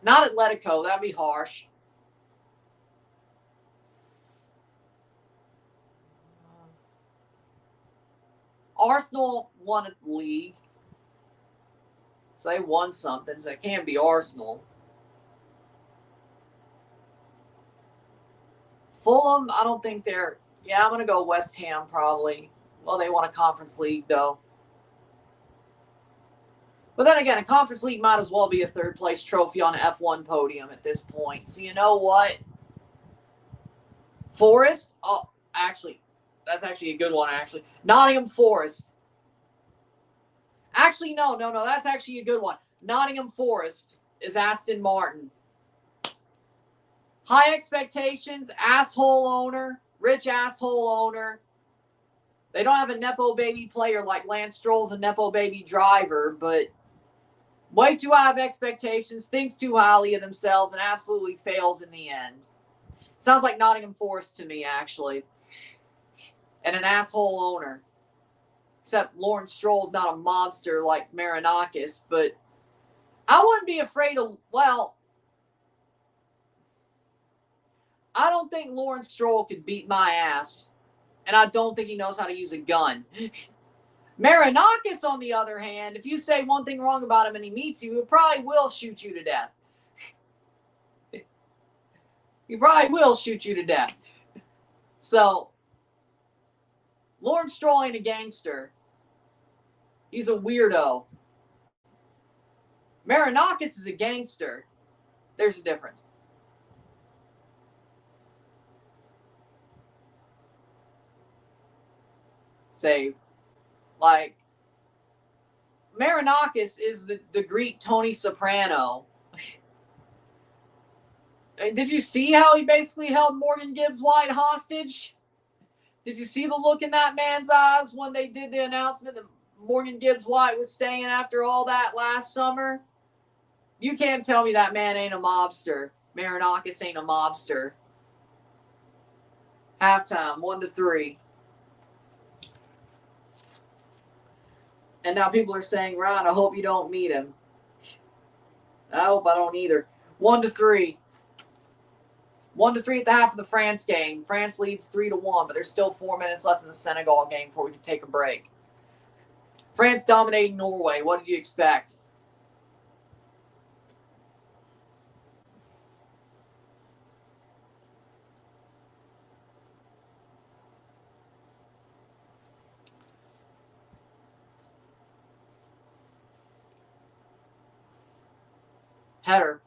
Not Atletico. That'd be harsh. Arsenal won a league. So they won something, so it can't be Arsenal. Fulham, I don't think they're... Yeah, I'm going to go West Ham probably. Well, they won a Conference League, though. But then again, a Conference League might as well be a third-place trophy on an F1 podium at this point. So you know what? Forest? Oh, actually, that's actually a good one, actually. Nottingham Forest. Actually, no. That's actually a good one. Nottingham Forest is Aston Martin. High expectations, asshole owner, rich asshole owner. They don't have a Nepo baby player like Lance Stroll's a Nepo baby driver, but way too high of expectations, thinks too highly of themselves, and absolutely fails in the end. Sounds like Nottingham Forest to me, actually. And an asshole owner. Except Lawrence Stroll's not a mobster like Marinakis, but I wouldn't be afraid of, well, I don't think Lawrence Stroll could beat my ass, and I don't think he knows how to use a gun. Marinakis, on the other hand, if you say one thing wrong about him and he meets you, he probably will shoot you to death. He probably will shoot you to death. So, Lawrence Stroll ain't a gangster. He's a weirdo. Marinakis is a gangster. There's a difference. Save. Like, Marinakis is the Greek Tony Soprano. Did you see how he basically held Morgan Gibbs White hostage? Did you see the look in that man's eyes when they did the announcement that Morgan Gibbs White was staying after all that last summer? You can't tell me that man ain't a mobster. Marinakis ain't a mobster. Halftime, 1-3. And now people are saying, Ron, I hope you don't meet him. I hope I don't either. 1-3. 1-3 at the half of the France game. France leads 3-1, but there's still 4 minutes left in the Senegal game before we can take a break. France dominating Norway. What did you expect? Header.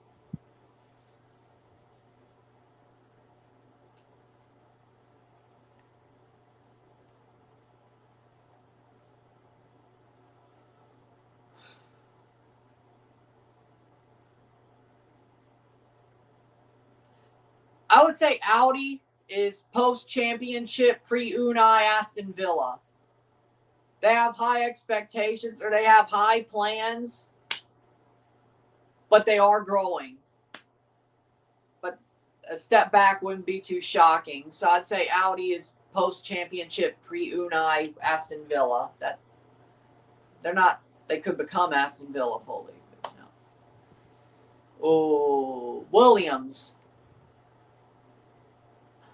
I would say Audi is post-championship pre-Unai Aston Villa. They have high expectations, or they have high plans, but they are growing. But a step back wouldn't be too shocking. So I'd say Audi is post-championship pre-Unai Aston Villa. That they're not. They could become Aston Villa fully. But no. Oh, Williams.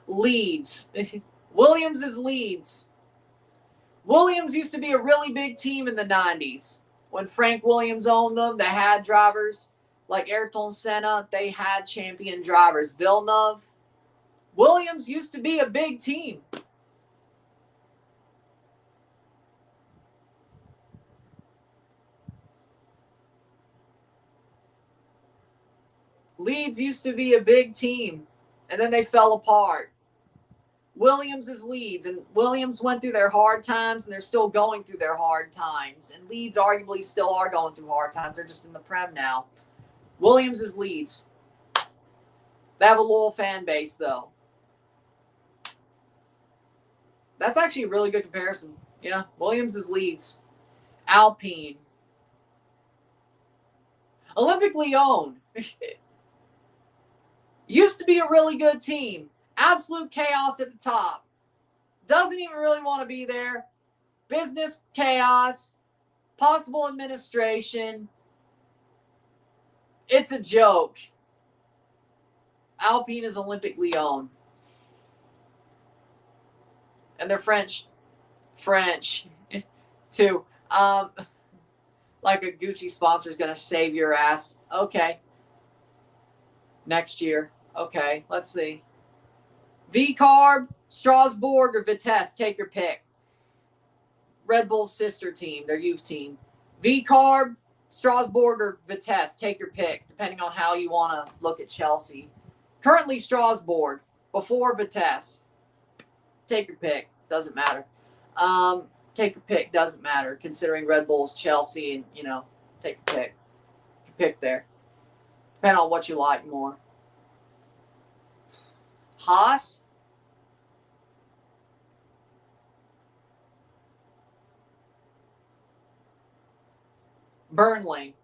Leeds. Williams is Leeds. Williams used to be a really big team in the 90s. When Frank Williams owned them, they had drivers like Ayrton Senna. They had champion drivers. Villeneuve. Williams used to be a big team. Leeds used to be a big team, and then they fell apart. Williams is Leeds, and Williams went through their hard times, and they're still going through their hard times. And Leeds arguably still are going through hard times. They're just in the Prem now. Williams is Leeds. They have a loyal fan base, though. That's actually a really good comparison. Yeah, Williams is Leeds. Alpine. Olympic Lyon. Used to be a really good team. Absolute chaos at the top. Doesn't even really want to be there. Business chaos. Possible administration. It's a joke. Alpine is Olympic Lyon. And they're French. Too. Like a Gucci sponsor is going to save your ass. Okay. Next year. Okay, let's see. V-Carb, Strasbourg, or Vitesse. Take your pick. Red Bull's sister team, their youth team. V-Carb, Strasbourg, or Vitesse. Take your pick, depending on how you want to look at Chelsea. Currently Strasbourg, before Vitesse. Take your pick. Doesn't matter. Take your pick. Doesn't matter, considering Red Bull's Chelsea, and, take your pick. Your pick there. Depending on what you like more. Haas. Burnley.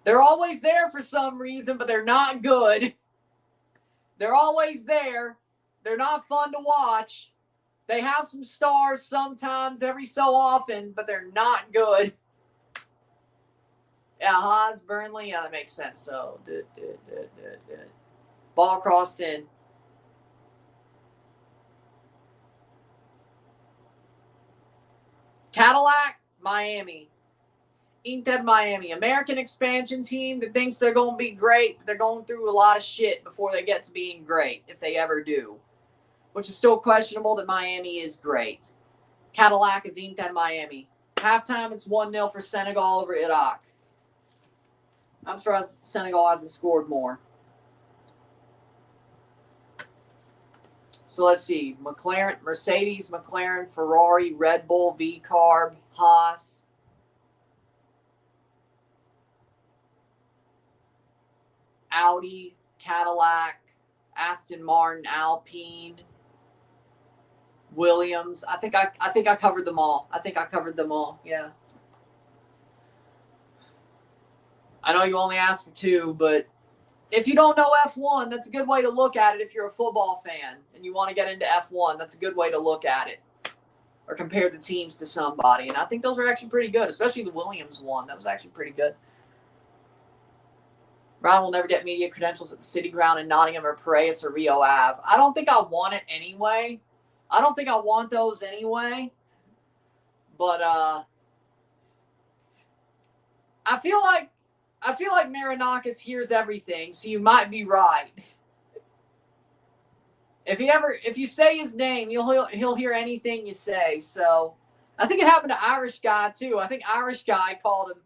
They're always there for some reason, but they're not good. They're always there. They're not fun to watch. They have some stars sometimes, every so often, but they're not good. Yeah, Haas, Burnley, yeah, that makes sense. So, ball crossed in. Cadillac, Miami. Inter Miami. American expansion team that thinks they're going to be great. They're going through a lot of shit before they get to being great, if they ever do. Which is still questionable that Miami is great. Cadillac is Inter Miami. Halftime, it's 1-0 for Senegal over Iraq. I'm surprised Senegal hasn't scored more. So let's see. McLaren, Mercedes, McLaren, Ferrari, Red Bull, V-Carb, Haas. Audi, Cadillac, Aston Martin, Alpine, Williams. I think I covered them all. Yeah. I know you only asked for 2, but if you don't know F1, that's a good way to look at it if you're a football fan and you want to get into F1. That's a good way to look at it or compare the teams to somebody. And I think those are actually pretty good, especially the Williams one. That was actually pretty good. Brown will never get media credentials at the City Ground in Nottingham or Piraeus or Rio Ave. I don't think I want it anyway. I don't think I want those anyway. But I feel like Marinakis hears everything, so you might be right. If you say his name, he'll hear anything you say. So I think it happened to Irish guy too. I think Irish guy called him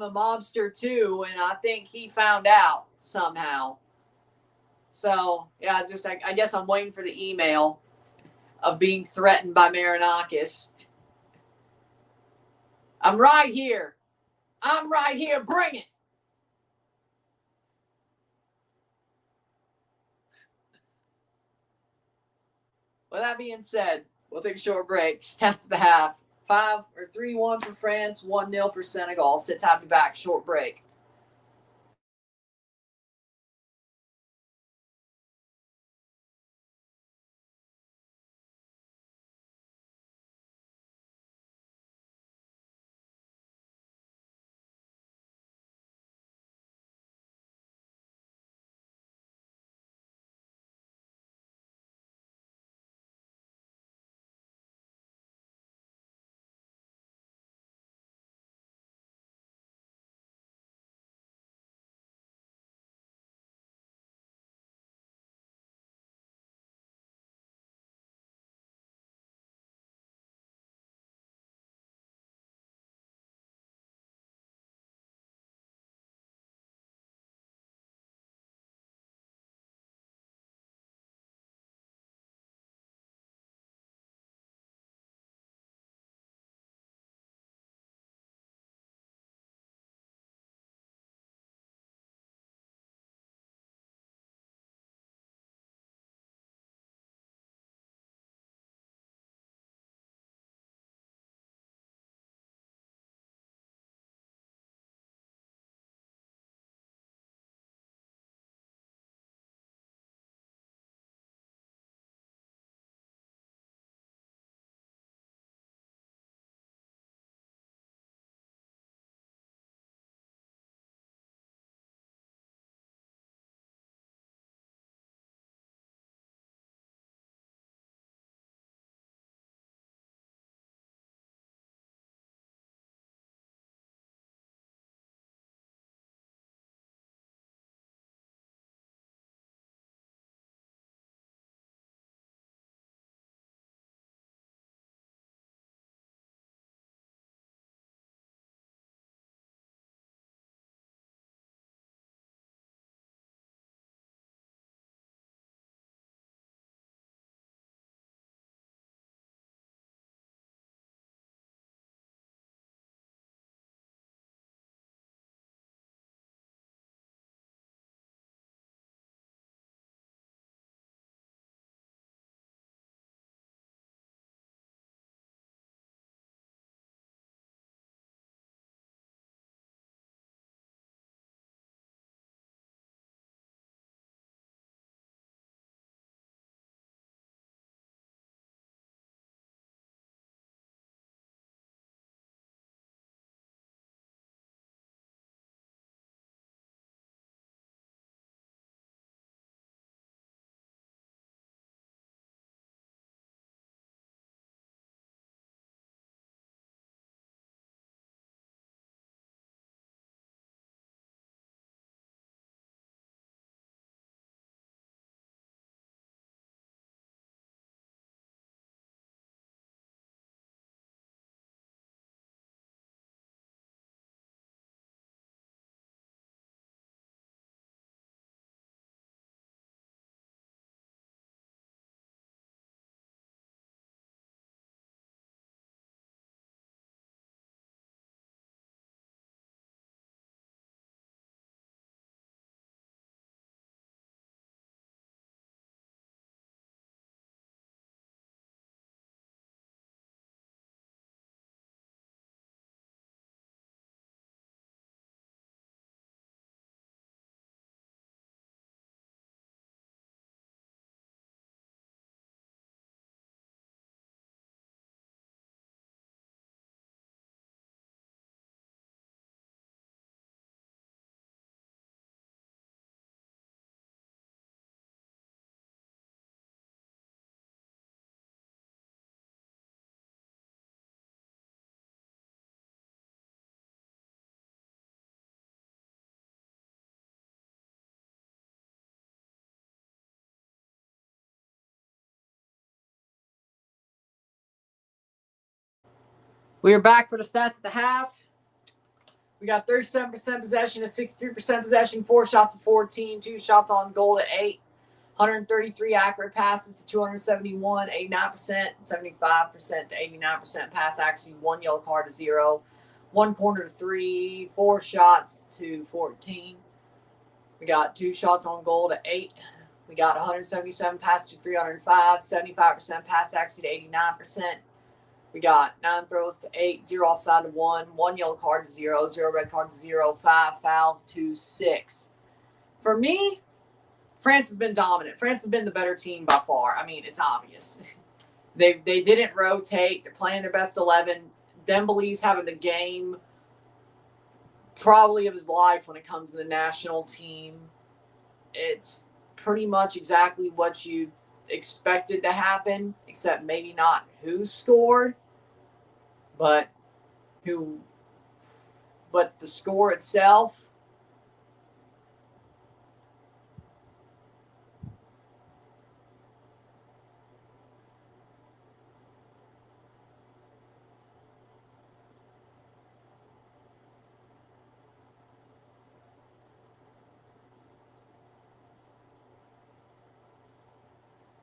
a mobster too, and I think he found out somehow. So yeah, I guess I'm waiting for the email of being threatened by Marinakis. I'm right here. Bring it. With that being said, we'll take a short break. Stats of the half. 3-1 for France, 1-0 for Senegal. Sit tight, be back. Short break. We are back for the stats at the half. We got 37% possession to 63% possession, 4 shots to 14, 2 shots on goal to 8, 133 accurate passes to 271, 89%, 75% to 89% pass accuracy, 1 yellow card to 0, 1 corner to 3, 4 shots to 14. We got 2 shots on goal to 8. We got 177 passes to 305, 75% pass accuracy to 89%. We got 9 throws to 8, 0 offside to 1, 1 yellow card to 0, 0 red card to 0, 5 fouls to 6. For me, France has been dominant. France has been the better team by far. I mean, it's obvious. They didn't rotate. They're playing their best 11. Dembele's having the game probably of his life when it comes to the national team. It's pretty much exactly what you expected to happen, except maybe not who scored. But the score itself,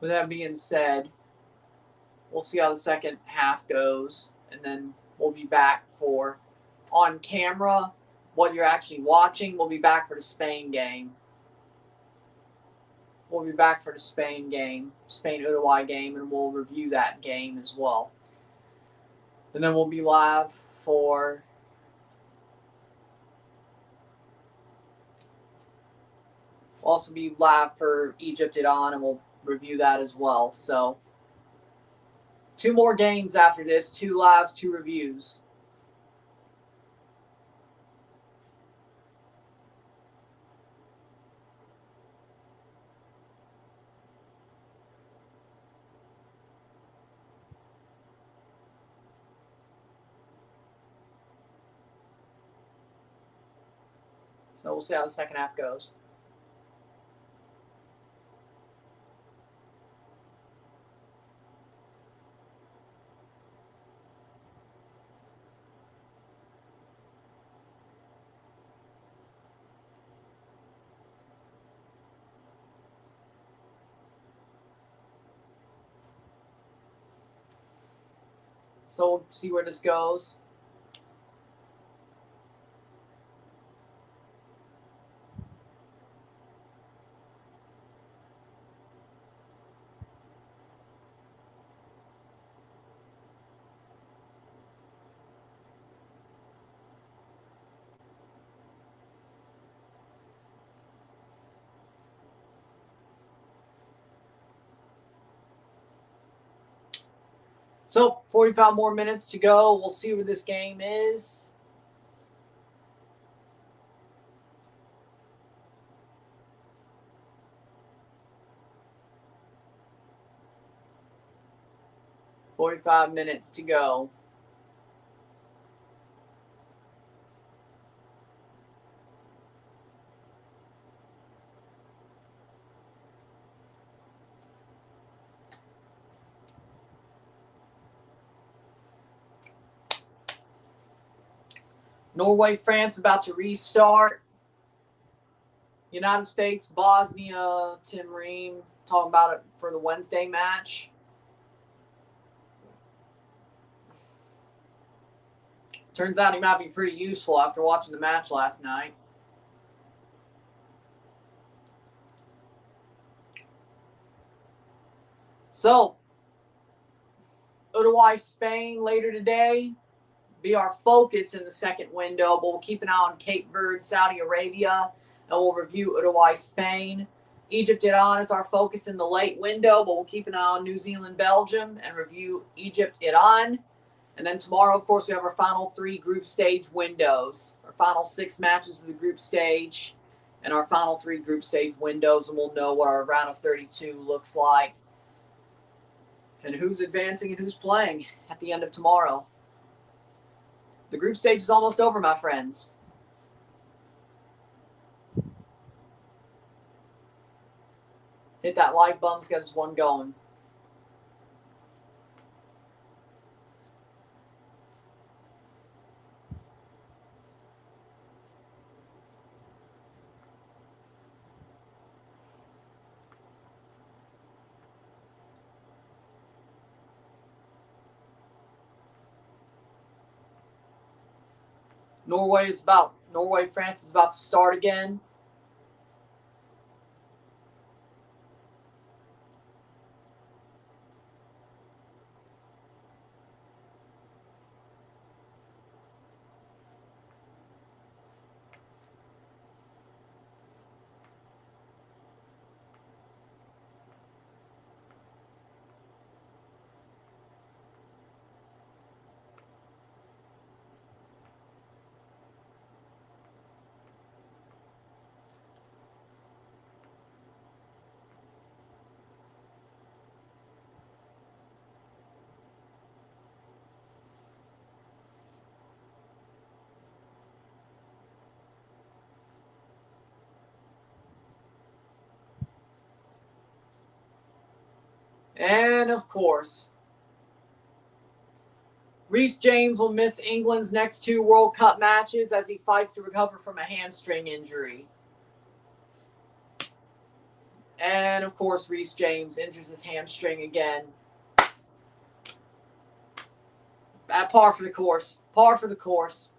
with that being said, we'll see how the second half goes, and then we'll be back for on camera what you're actually watching. We'll be back for the Spain game. We'll be back for the Spain game, Spain-Uruguay game, and we'll review that game as well. And then we'll be live for we'll also be live for Egypt-Iran, and we'll review that as well. So 2 more games after this, 2 lives, 2 reviews. So we'll see how the second half goes. So we'll see where this goes. So 45 more minutes to go. We'll see where this game is. "45 minutes to go." Norway, France about to restart. United States, Bosnia, Tim Ream talking about it for the Wednesday match. Turns out he might be pretty useful after watching the match last night. So, Uruguay, Spain later today. Be our focus in the second window, but we'll keep an eye on Cape Verde, Saudi Arabia, and we'll review Uruguay, Spain. Egypt-Iran is our focus in the late window, but we'll keep an eye on New Zealand, Belgium, and review Egypt-Iran. And then tomorrow, of course, we have our final 3 group stage windows, our final 6 matches of the group stage, and our final 3 group stage windows, and we'll know what our round of 32 looks like and who's advancing and who's playing at the end of tomorrow. The group stage is almost over, my friends. Hit that like button. Let's get this one going. Norway, France is about to start again. And, of course, Reece James will miss England's next 2 World Cup matches as he fights to recover from a hamstring injury. And, of course, Reece James injures his hamstring again. At par for the course. Par for the course.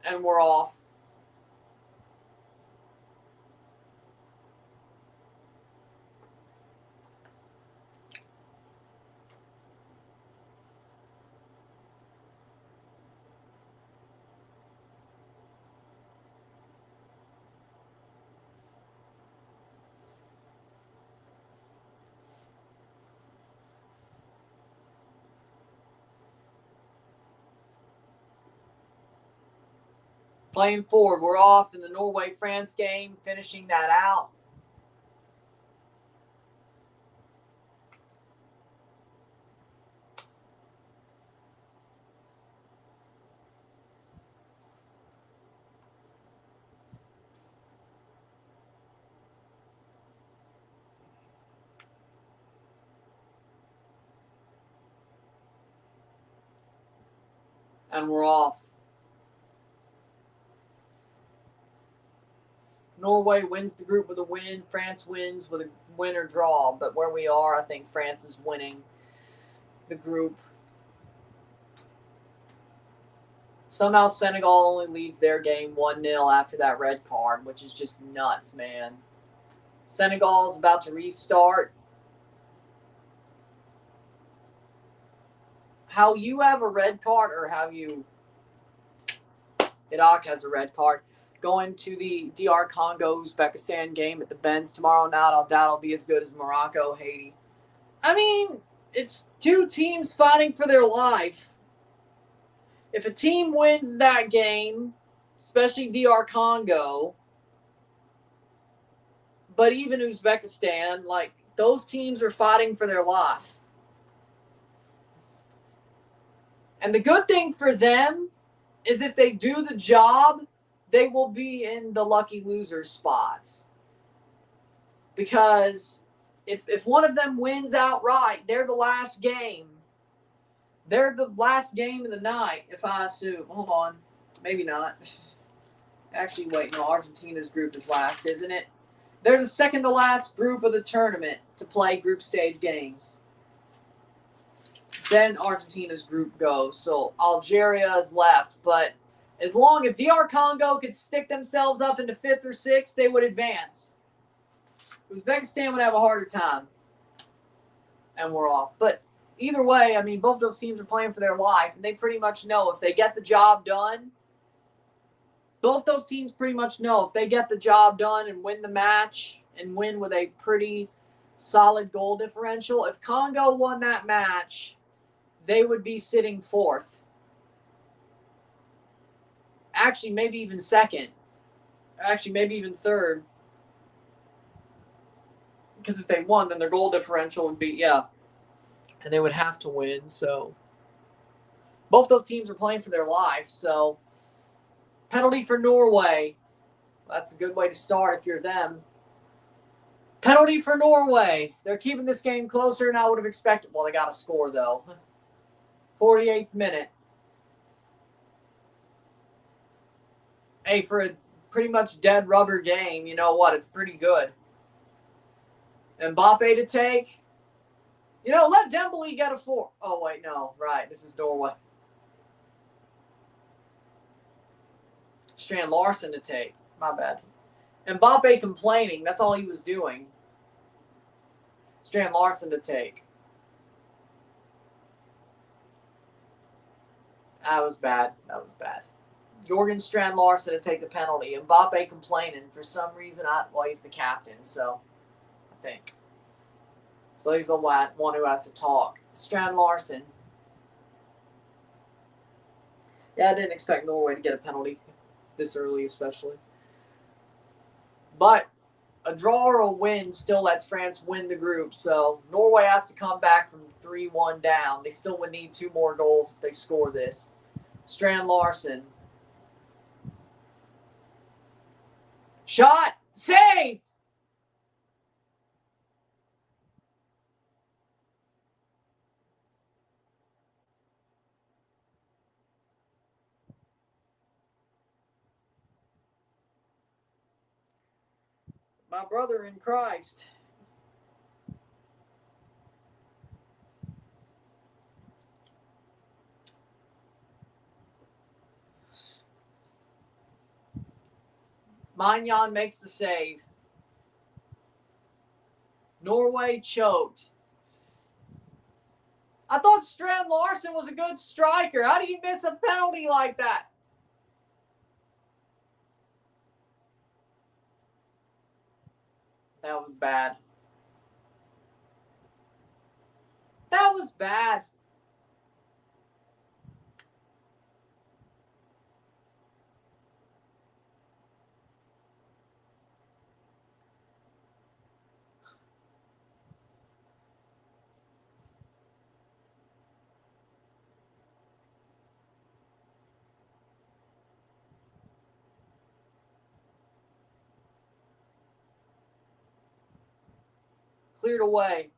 And we're off. Playing forward. We're off in the Norway-France game, finishing that out. And we're off. Norway wins the group with a win. France wins with a win or draw. But where we are, I think France is winning the group. Somehow Senegal only leads their game 1-0 after that red card, which is just nuts, man. Senegal is about to restart. How you have a red card, or how you... Iraq has a red card. Going to the DR Congo-Uzbekistan game at the Benz tomorrow night. I doubt it'll be as good as Morocco, Haiti. I mean, it's 2 teams fighting for their life. If a team wins that game, especially DR Congo, but even Uzbekistan, like, those teams are fighting for their life. And the good thing for them is if they do the job, they will be in the lucky loser spots. Because if one of them wins outright, they're the last game. They're the last game of the night, if I assume. Hold on. Maybe not. Actually, wait. No, Argentina's group is last, isn't it? They're the second to last group of the tournament to play group stage games. Then Argentina's group goes. So Algeria is left. But if DR Congo could stick themselves up into 5th or 6th, they would advance. Uzbekistan would have a harder time. And we're off. But either way, I mean, both those teams are playing for their life. And they pretty much know if they get the job done, both those teams pretty much know if they get the job done and win the match and win with a pretty solid goal differential, if Congo won that match, they would be sitting 4th. Actually, maybe even 2nd. Actually, maybe even 3rd. Because if they won, then their goal differential would be, yeah. And they would have to win, so. Both those teams are playing for their life, so. Penalty for Norway. That's a good way to start if you're them. Penalty for Norway. They're keeping this game closer than I would have expected. Well, they got a score, though. 48th minute. Hey, for a pretty much dead rubber game, you know what? It's pretty good. Mbappe to take. You know, let Dembele get a 4. Oh, wait, no. Right, this is Norway. Strand Larson to take. My bad. Mbappe complaining. That's all he was doing. Strand Larson to take. That was bad. That was bad. Jorgen Strand Larson to take the penalty. Mbappe complaining. For some reason, he's the captain, so I think. So he's the one who has to talk. Strand Larson. Yeah, I didn't expect Norway to get a penalty this early, especially. But a draw or a win still lets France win the group. So Norway has to come back from 3-1 down. They still would need 2 more goals if they score this. Strand Larson. Shot. Saved. My brother in Christ. Magnan makes the save. Norway choked. I thought Strand Larson was a good striker. How do you miss a penalty like that? That was bad. That was bad. Cleared away.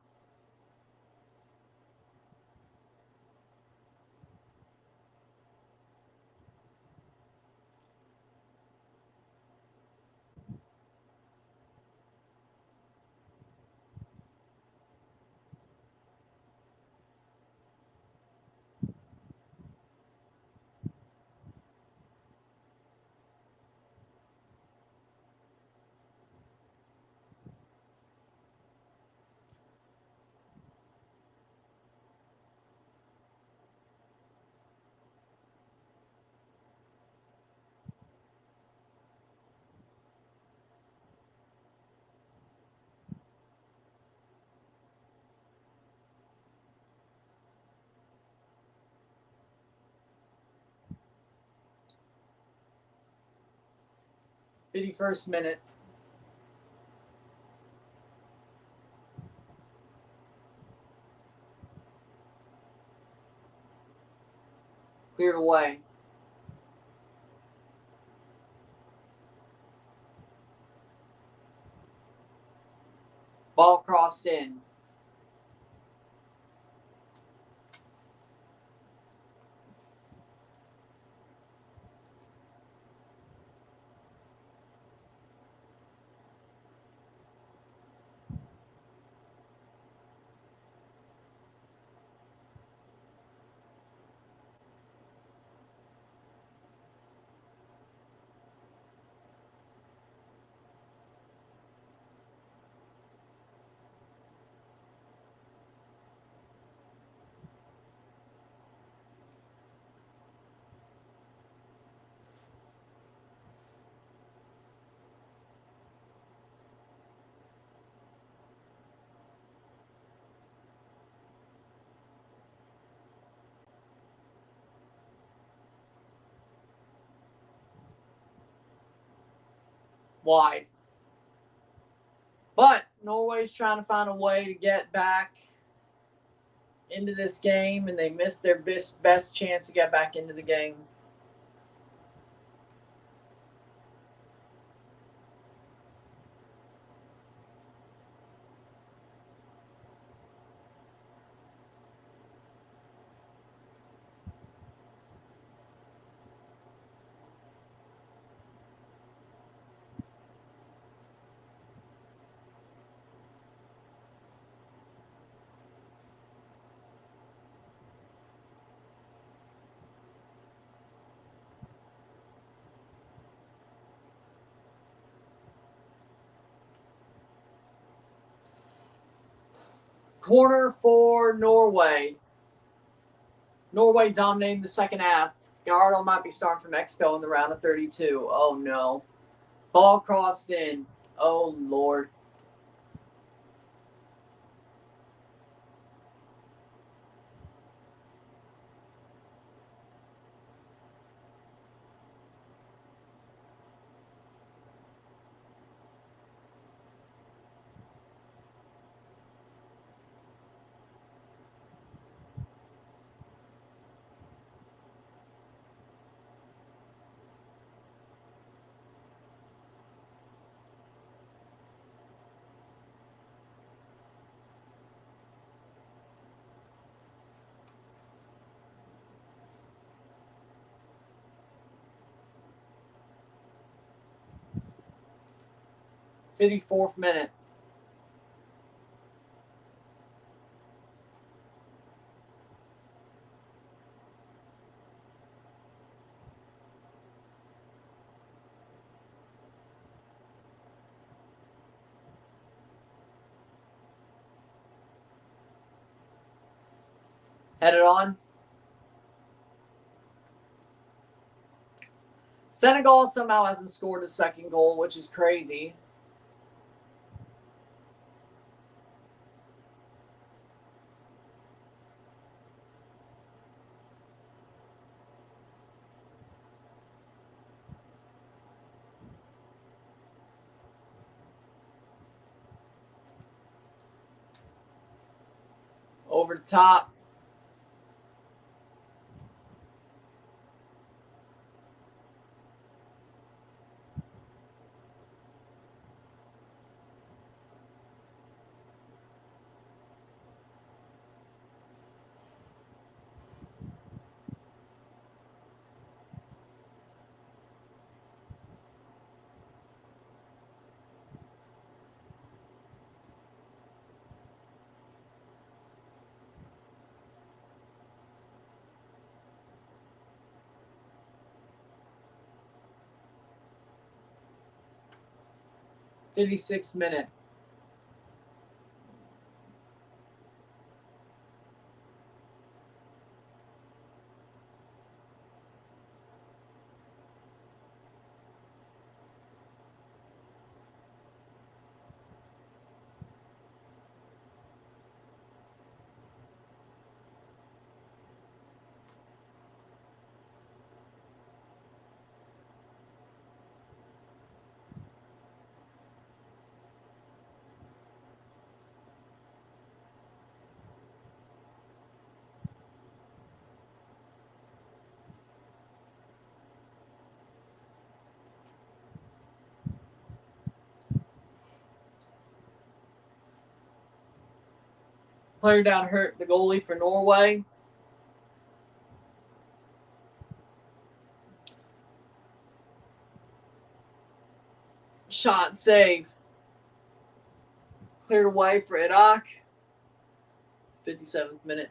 '51st minute. Cleared away. Ball crossed in. Wide. But Norway's trying to find a way to get back into this game, and they missed their best chance to get back into the game. Corner for Norway. Norway dominating the second half. Gallardo might be starting for Mexico in the round of 32. Oh, no. Ball crossed in. Oh, Lord. '54th minute. Headed on. Senegal somehow hasn't scored a second goal, which is crazy. Over the top. '56th minute. Player down hurt, the goalie for Norway. Shot save. Cleared away for Iraq. 57th minute.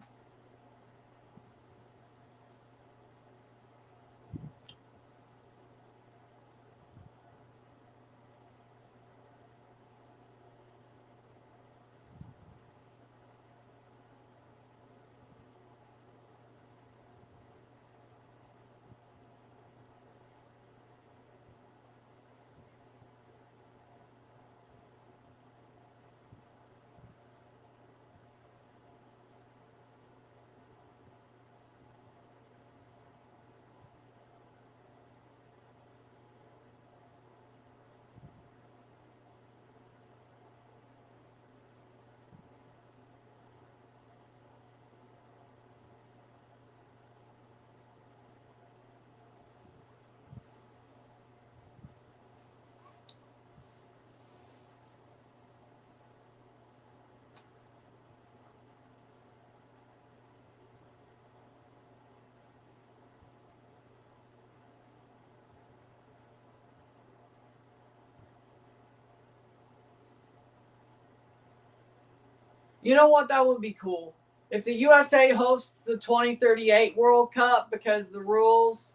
You know what? That would be cool. If the USA hosts the 2038 World Cup because the rules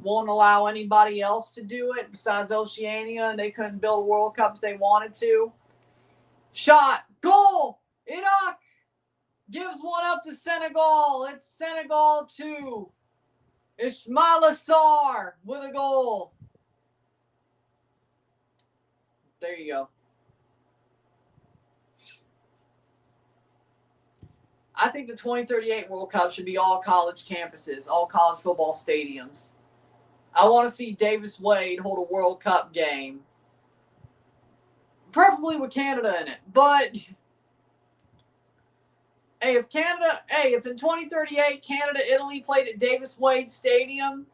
won't allow anybody else to do it besides Oceania, and they couldn't build a World Cup if they wanted to. Shot. Goal. Iraq. gives one up to Senegal. It's Senegal 2. Ismaila Sarr with a goal. There you go. I think the 2038 World Cup should be all college campuses, all college football stadiums. I want to see Davis Wade hold a World Cup game. Preferably with Canada in it. But, hey, if in 2038 Canada-Italy played at Davis Wade Stadium,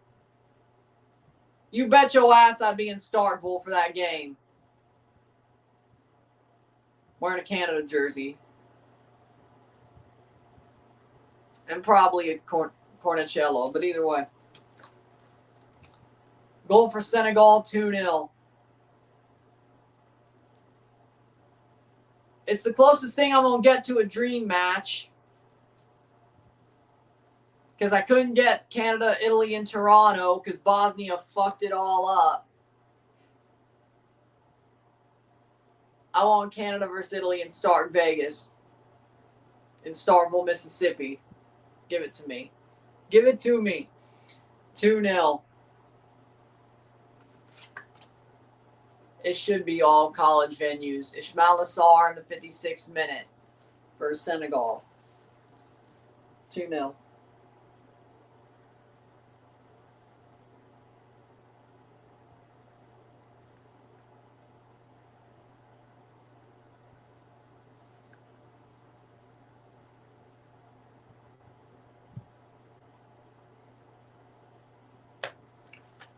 you bet your ass I'd be in Starkville for that game. Wearing a Canada jersey. And probably a Cornicello, but either way. Goal for Senegal, 2-0. It's the closest thing I'm going to get to a dream match. Because I couldn't get Canada, Italy, and Toronto because Bosnia fucked it all up. I want Canada versus Italy in Stark Vegas. In Starkville, Mississippi. Give it to me. Give it to me. 2-0. It should be all college venues. Ismaila Sarr in the 56th minute for Senegal. 2-0.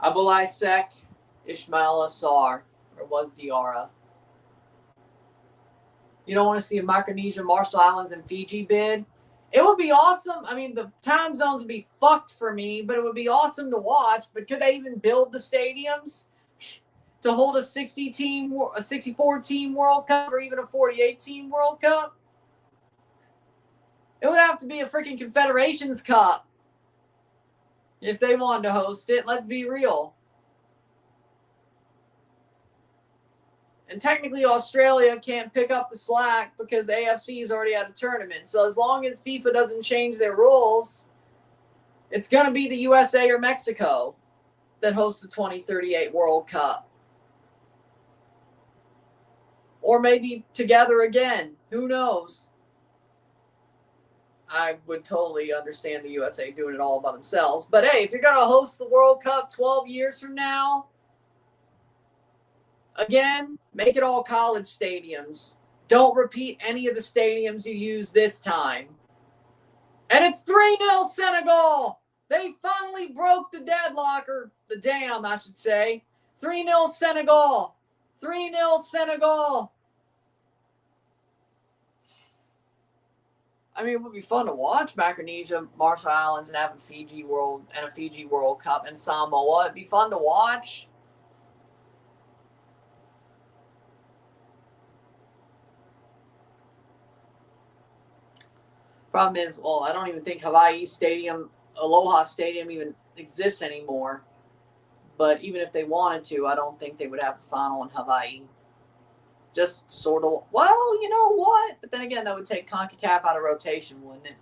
Abulai Sek, Ismaila Sarr, or was Diarra. You don't want to see a Micronesia, Marshall Islands, and Fiji bid? It would be awesome. I mean, the time zones would be fucked for me, but it would be awesome to watch. But could they even build the stadiums to hold a 64-team World Cup or even a 48-team World Cup? It would have to be a freaking Confederations Cup if they wanted to host it. Let's be real. And technically, Australia can't pick up the slack because the AFC has already had a tournament. So as long as FIFA doesn't change their rules, it's going to be the USA or Mexico that hosts the 2038 World Cup. Or maybe together again. Who knows? I would totally understand the USA doing it all by themselves. But hey, if you're going to host the World Cup 12 years from now, again, make it all college stadiums. Don't repeat any of the stadiums you used this time. And it's 3-0 Senegal. They finally broke the deadlock, or the dam, I should say. 3-0 Senegal. 3-0 Senegal. I mean, it would be fun to watch Micronesia, Marshall Islands, and have a Fiji World Cup, and Samoa. It'd be fun to watch. Problem is, well, I don't even think Aloha Stadium even exists anymore. But even if they wanted to, I don't think they would have a final in Hawaii. Just sort of, well, you know what? But then again, that would take CONCACAF out of rotation, wouldn't it?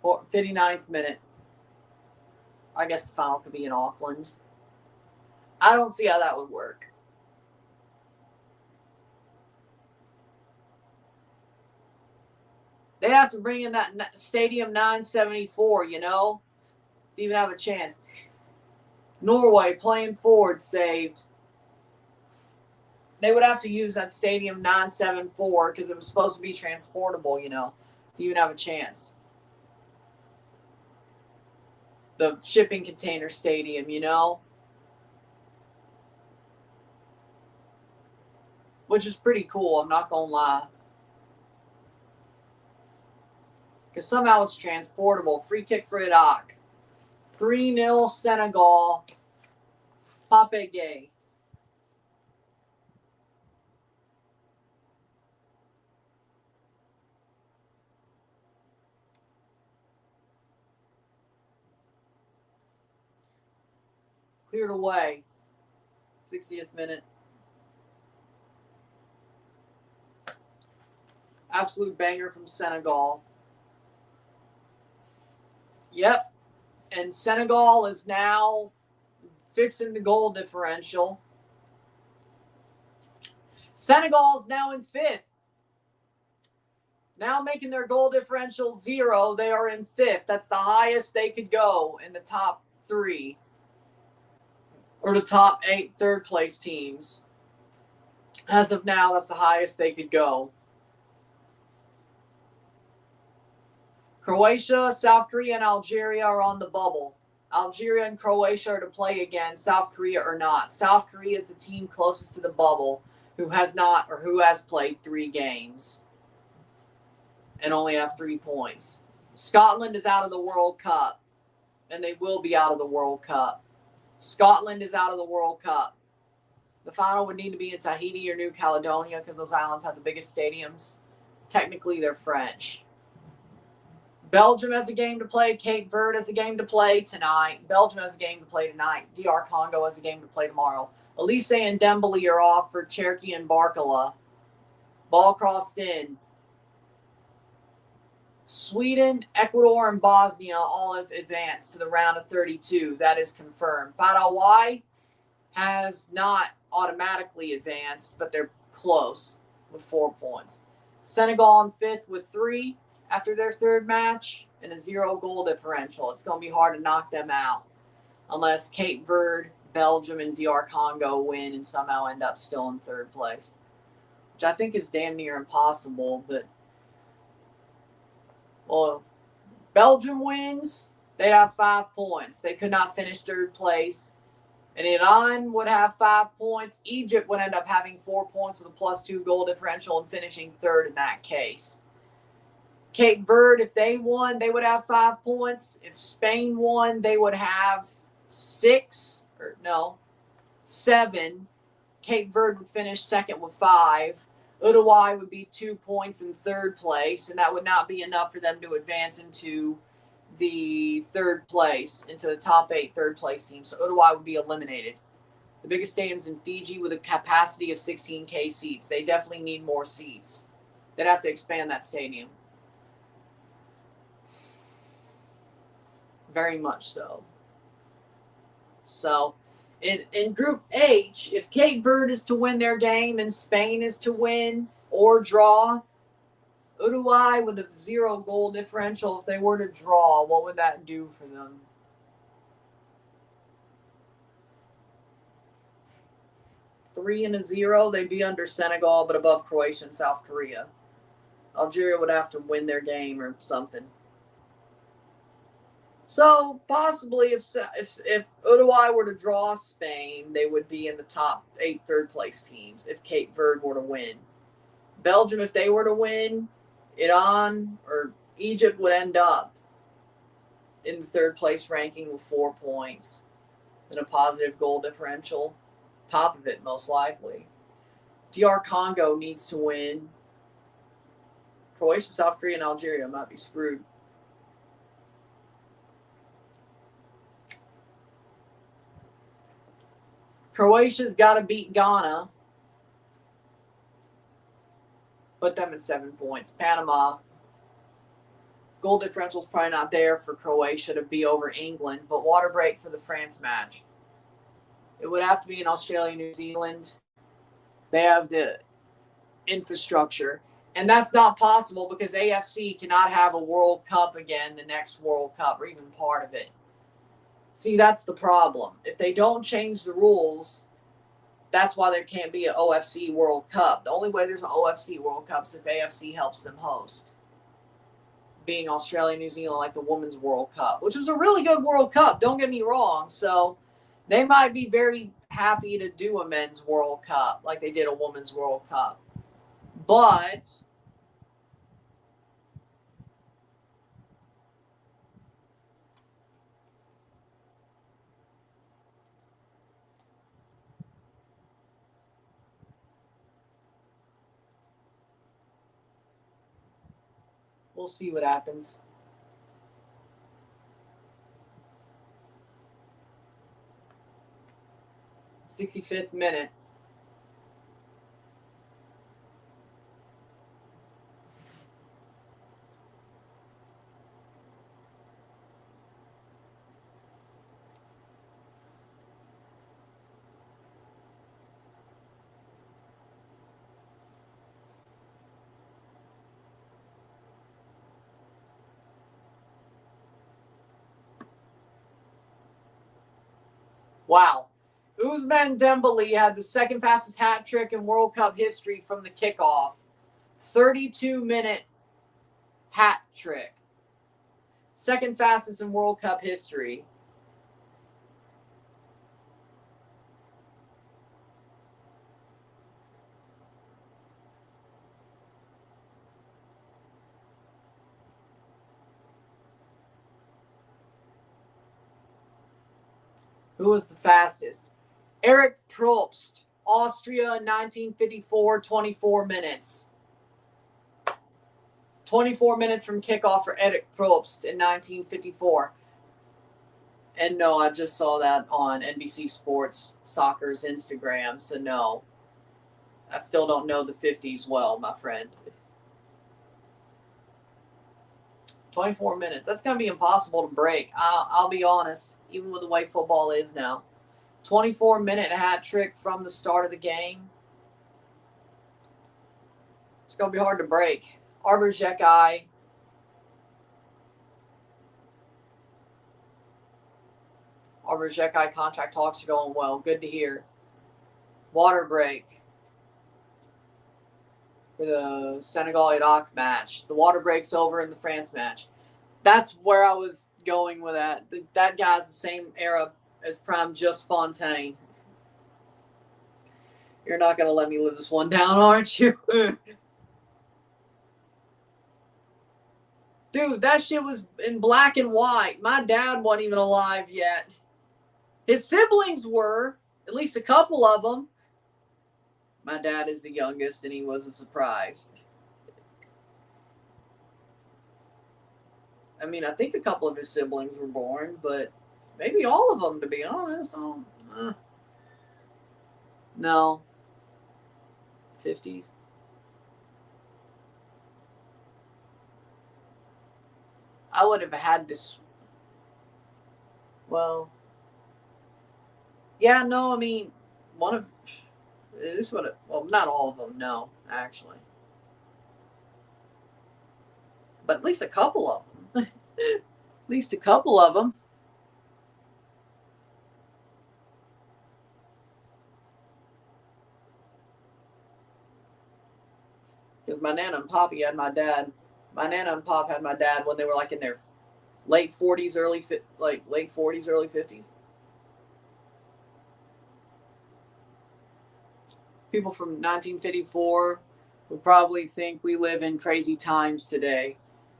59th minute. I guess the final could be in Auckland. I don't see how that would work. They have to bring in that Stadium 974, you know, to even have a chance. Norway playing forward saved. They would have to use that Stadium 974 because it was supposed to be transportable, you know, to even have a chance. The shipping container stadium, you know. Which is pretty cool, I'm not going to lie. Because somehow it's transportable. Free kick for Iraq. 3-0 Senegal. Pape Gay. Cleared away. 60th minute. Absolute banger from Senegal. Yep. And Senegal is now fixing the goal differential. Senegal is now in 5th. Now making their goal differential 0. They are in 5th. That's the highest they could go in the top 3. Or the top 8 third-place teams. As of now, that's the highest they could go. Croatia, South Korea, and Algeria are on the bubble. Algeria and Croatia are to play again. South Korea are not. South Korea is the team closest to the bubble who has played 3 games and only have 3 points. Scotland is out of the World Cup, and they will be out of the World Cup. Scotland is out of the World Cup. The final would need to be in Tahiti or New Caledonia because those islands have the biggest stadiums. Technically, they're French. Belgium has a game to play. Cape Verde has a game to play tonight. Belgium has a game to play tonight. DR Congo has a game to play tomorrow. Elise and Dembele are off for Cherokee and Barkala. Ball crossed in. Sweden, Ecuador, and Bosnia all have advanced to the round of 32. That is confirmed. Paraguay has not automatically advanced, but they're close with 4 points. Senegal in 5th with 3 after their 3rd match and a 0 goal differential. It's going to be hard to knock them out unless Cape Verde, Belgium, and DR Congo win and somehow end up still in 3rd place, which I think is damn near impossible. But, well, Belgium wins, they'd have 5 points. They could not finish 3rd place. And Iran would have 5 points. Egypt would end up having 4 points with a +2 goal differential and finishing 3rd in that case. Cape Verde, if they won, they would have 5 points. If Spain won, they would have 7. Cape Verde would finish 2nd with 5. Uruguay would be 2 points in 3rd place, and that would not be enough for them to advance into the 3rd place, into the top 8 third-place teams. So Uruguay would be eliminated. The biggest stadium's in Fiji with a capacity of 16,000 seats. They definitely need more seats. They'd have to expand that stadium. Very much so. So, in Group H, if Cape Verde is to win their game and Spain is to win or draw, Uruguay with a 0 goal differential, if they were to draw, what would that do for them? Three and a 0, they'd be under Senegal, but above Croatia and South Korea. Algeria would have to win their game or something. So possibly if Uruguay were to draw Spain, they would be in the top 8 third-place teams if Cape Verde were to win. Belgium, if they were to win, Iran or Egypt would end up in the 3rd-place ranking with 4 points and a positive goal differential. Top of it, most likely. DR Congo needs to win. Croatia, South Korea, and Algeria might be screwed. Croatia's got to beat Ghana. Put them at 7 points. Panama. Goal differential's probably not there for Croatia to be over England, but water break for the France match. It would have to be in Australia, New Zealand. They have the infrastructure. And that's not possible because AFC cannot have a World Cup again, the next World Cup, or even part of it. See, that's the problem. If they don't change the rules, that's why there can't be an OFC World Cup. The only way there's an OFC World Cup is if AFC helps them host. Being Australia, New Zealand, like the Women's World Cup, which was a really good World Cup, don't get me wrong. So they might be very happy to do a Men's World Cup like they did a Women's World Cup. But we'll see what happens. '65th minute. Wow. Ousmane Dembele had the second fastest hat trick in World Cup history from the kickoff. 32-minute hat trick. Second fastest in World Cup history. Who was the fastest? Eric Probst, Austria, 1954, 24 minutes. 24 minutes from kickoff for Eric Probst in 1954. And no, I just saw that on NBC Sports Soccer's Instagram, so no. I still don't know the 50s well, my friend. 24 minutes. That's going to be impossible to break. I'll be honest, even with the way football is now. 24-minute hat trick from the start of the game. It's going to be hard to break. Arbor-Zeki. Arbor-Zeki contract talks are going well. Good to hear. Water break for the Senegal-Iraq match. The water break's over in the France match. That's where I was going with that. That guy's the same era as Prime Just Fontaine. You're not going to let me live this one down, aren't you? Dude, that shit was in black and white. My dad wasn't even alive yet. His siblings were, at least a couple of them. My dad is the youngest, and he was a surprise. I mean, I think a couple of his siblings were born, but maybe all of them, to be honest. No. 50s. I would have had to. Well. Yeah, no, I mean, one of. This would have. Well, not all of them, no, actually. But at least a couple of them. At least a couple of them. Because my Nana and Poppy had my dad. My Nana and Pop had my dad when they were like in their late 40s, early 50s. People from 1954 would probably think we live in crazy times today.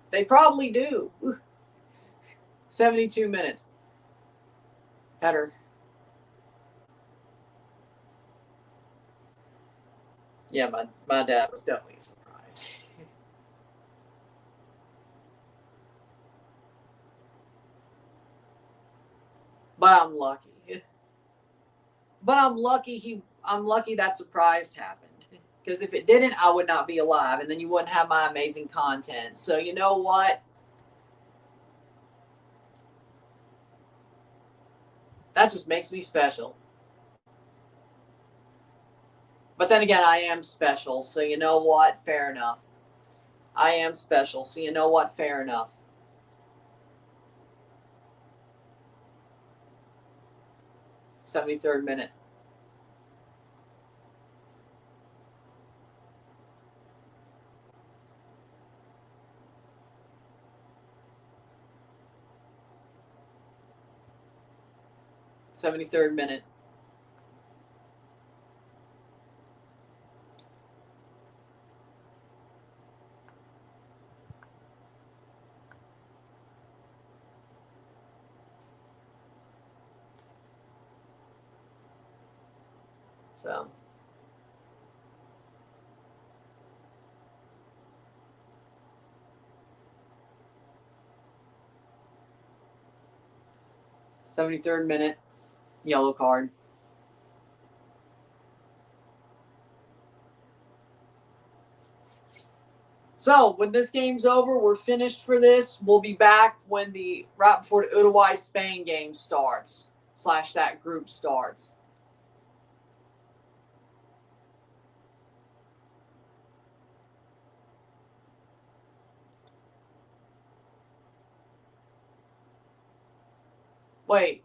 They probably do. 72 minutes. Header. Yeah, my dad was definitely a surprise. But I'm lucky. I'm lucky that surprise happened. Because if it didn't, I would not be alive, and then you wouldn't have my amazing content. So you know what? That just makes me special. But then again, I am special, so you know what? Fair enough. I am special, so you know what? Fair enough. 73rd minute. '73rd minute. So. '73rd minute. Yellow card. So when this game's over, we're finished for this. We'll be back when right before the Uruguay-Spain game starts / that group starts. Wait.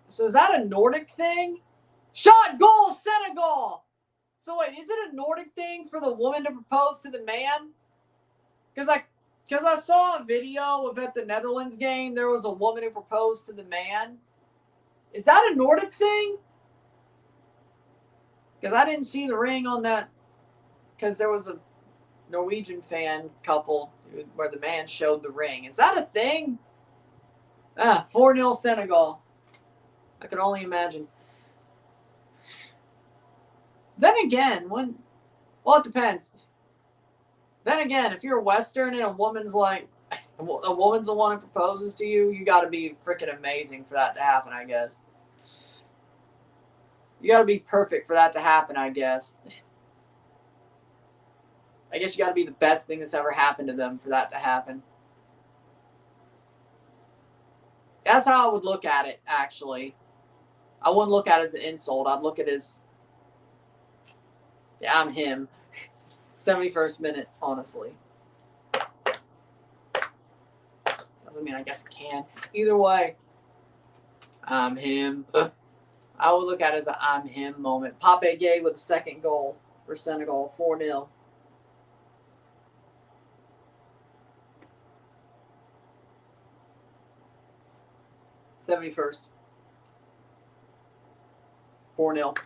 So is that a Nordic thing? Shot, goal, Senegal. So wait, is it a Nordic thing for the woman to propose to the man? Because I saw a video of at the Netherlands game, there was a woman who proposed to the man. Is that a Nordic thing? Because I didn't see the ring on that. Because there was a Norwegian fan couple where the man showed the ring. Is that a thing? 4-0 Senegal. I could only imagine. Then again, it depends. Then again, if you're Western and a woman's the one who proposes to you, you got to be freaking amazing for that to happen, I guess. You got to be perfect for that to happen, I guess. I guess you got to be the best thing that's ever happened to them for that to happen. That's how I would look at it, actually. I wouldn't look at it as an insult. I'd look at it as, yeah, I'm him. 71st minute, honestly. Doesn't mean I guess I can. Either way, I'm him. I would look at it as an I'm him moment. Pape Gueye with the second goal for Senegal, 4-0. '71st. 4-0.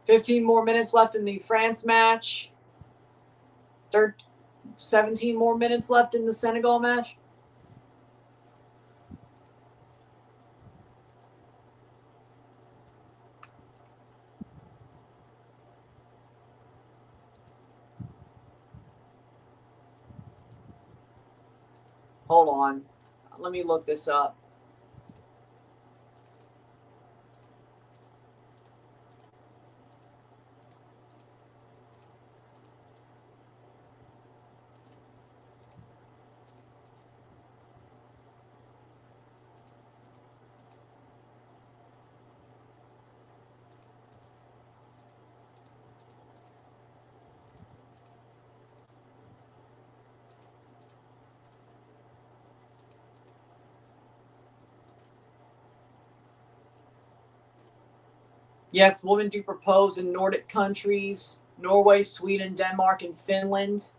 $15 more minutes left in the France match. 17 more minutes left in the Senegal match. Hold on. Let me look this up. Yes, women do propose in Nordic countries, Norway, Sweden, Denmark, and Finland.